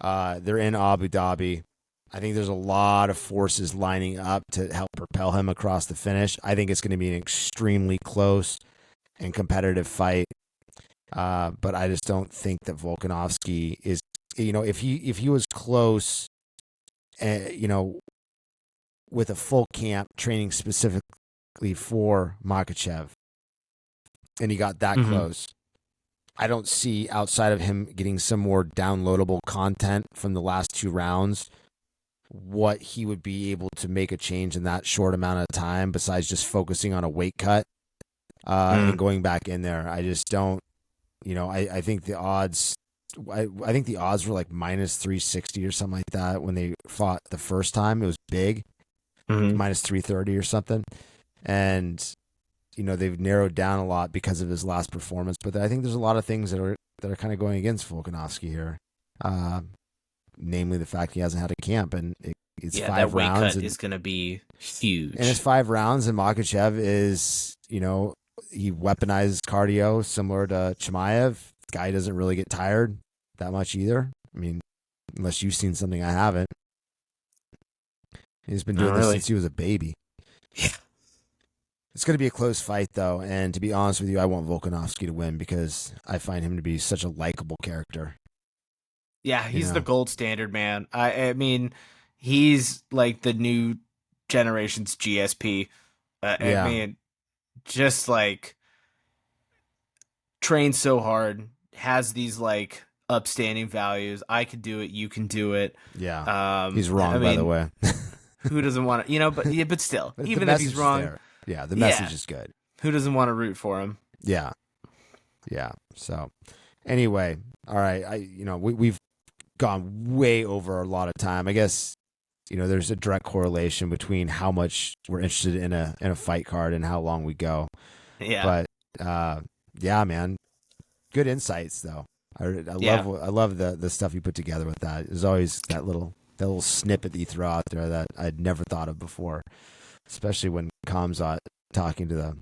They're in Abu Dhabi. I think there's a lot of forces lining up to help propel him across the finish. I think it's going to be an extremely close and competitive fight. But I just don't think that Volkanovski is, if he was close, with a full camp training specifically for Makhachev, and he got that close, I don't see, outside of him getting some more downloadable content from the last 2 rounds, what he would be able to make a change in that short amount of time besides just focusing on a weight cut and going back in there. I just don't, I think the odds, I think the odds were like minus 360 or something like that when they fought the first time. It was big, minus 330 or something. And, they've narrowed down a lot because of his last performance. But I think there's a lot of things that are kind of going against Volkanovski here. Namely the fact he hasn't had a camp, and it's 5 that weight rounds. Cut is going to be huge. And it's 5 rounds, and Makhachev is, he weaponizes cardio similar to Chimaev. The guy doesn't really get tired that much either. I mean, unless you've seen something I haven't. He's been doing this since he was a baby. Yeah. It's going to be a close fight, though, and to be honest with you, I want Volkanovski to win because I find him to be such a likable character. Yeah, he's the gold standard, man. I mean, he's like the new generation's GSP. I mean, just like trains so hard, has these like upstanding values. I can do it. You can do it. Yeah. He's wrong, by the way. Who doesn't want to, but still, but even if he's wrong. Yeah, the message is good. Who doesn't want to root for him? Yeah. Yeah. So anyway, all right. We've gone way over a lot of time. I guess, there's a direct correlation between how much we're interested in a fight card and how long we go. Yeah. But yeah, man, good insights though. I love the stuff you put together with that. There's always that little snippet that you throw out there that I'd never thought of before, especially when Kamzat talking to the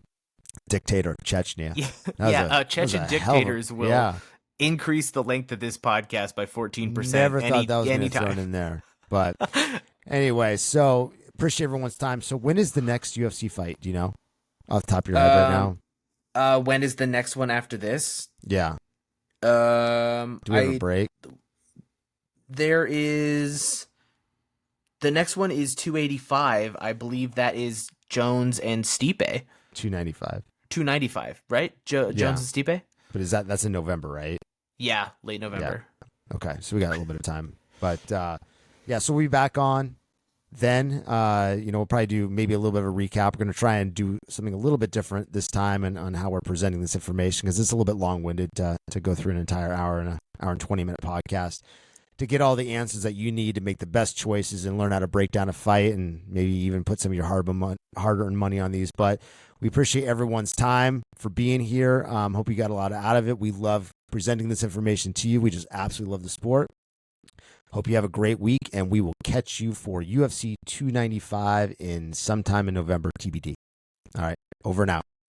dictator of Chechnya. Chechen dictators will increase the length of this podcast by 14%. Never thought that was going to be thrown in there. But anyway, so appreciate everyone's time. So when is the next UFC fight? Do you know off the top of your head right now? When is the next one after this? Yeah. Do we have a break? There is. The next one is 285. I believe that is Jones and Stipe. 295. 295, right? Jones and Stipe? But that's in November, right? Yeah, late November. Yeah. Okay, so we got a little bit of time. But yeah, so we'll be back on then. We'll probably do maybe a little bit of a recap. We're going to try and do something a little bit different this time and on how we're presenting this information, because it's a little bit long-winded to go through an entire hour and 20-minute podcast to get all the answers that you need to make the best choices and learn how to break down a fight and maybe even put some of your hard-earned money on these. But we appreciate everyone's time for being here. Hope you got a lot out of it. We love presenting this information to you. We just absolutely love the sport. Hope you have a great week, and we will catch you for UFC 295 sometime in November, TBD. All right, over and out.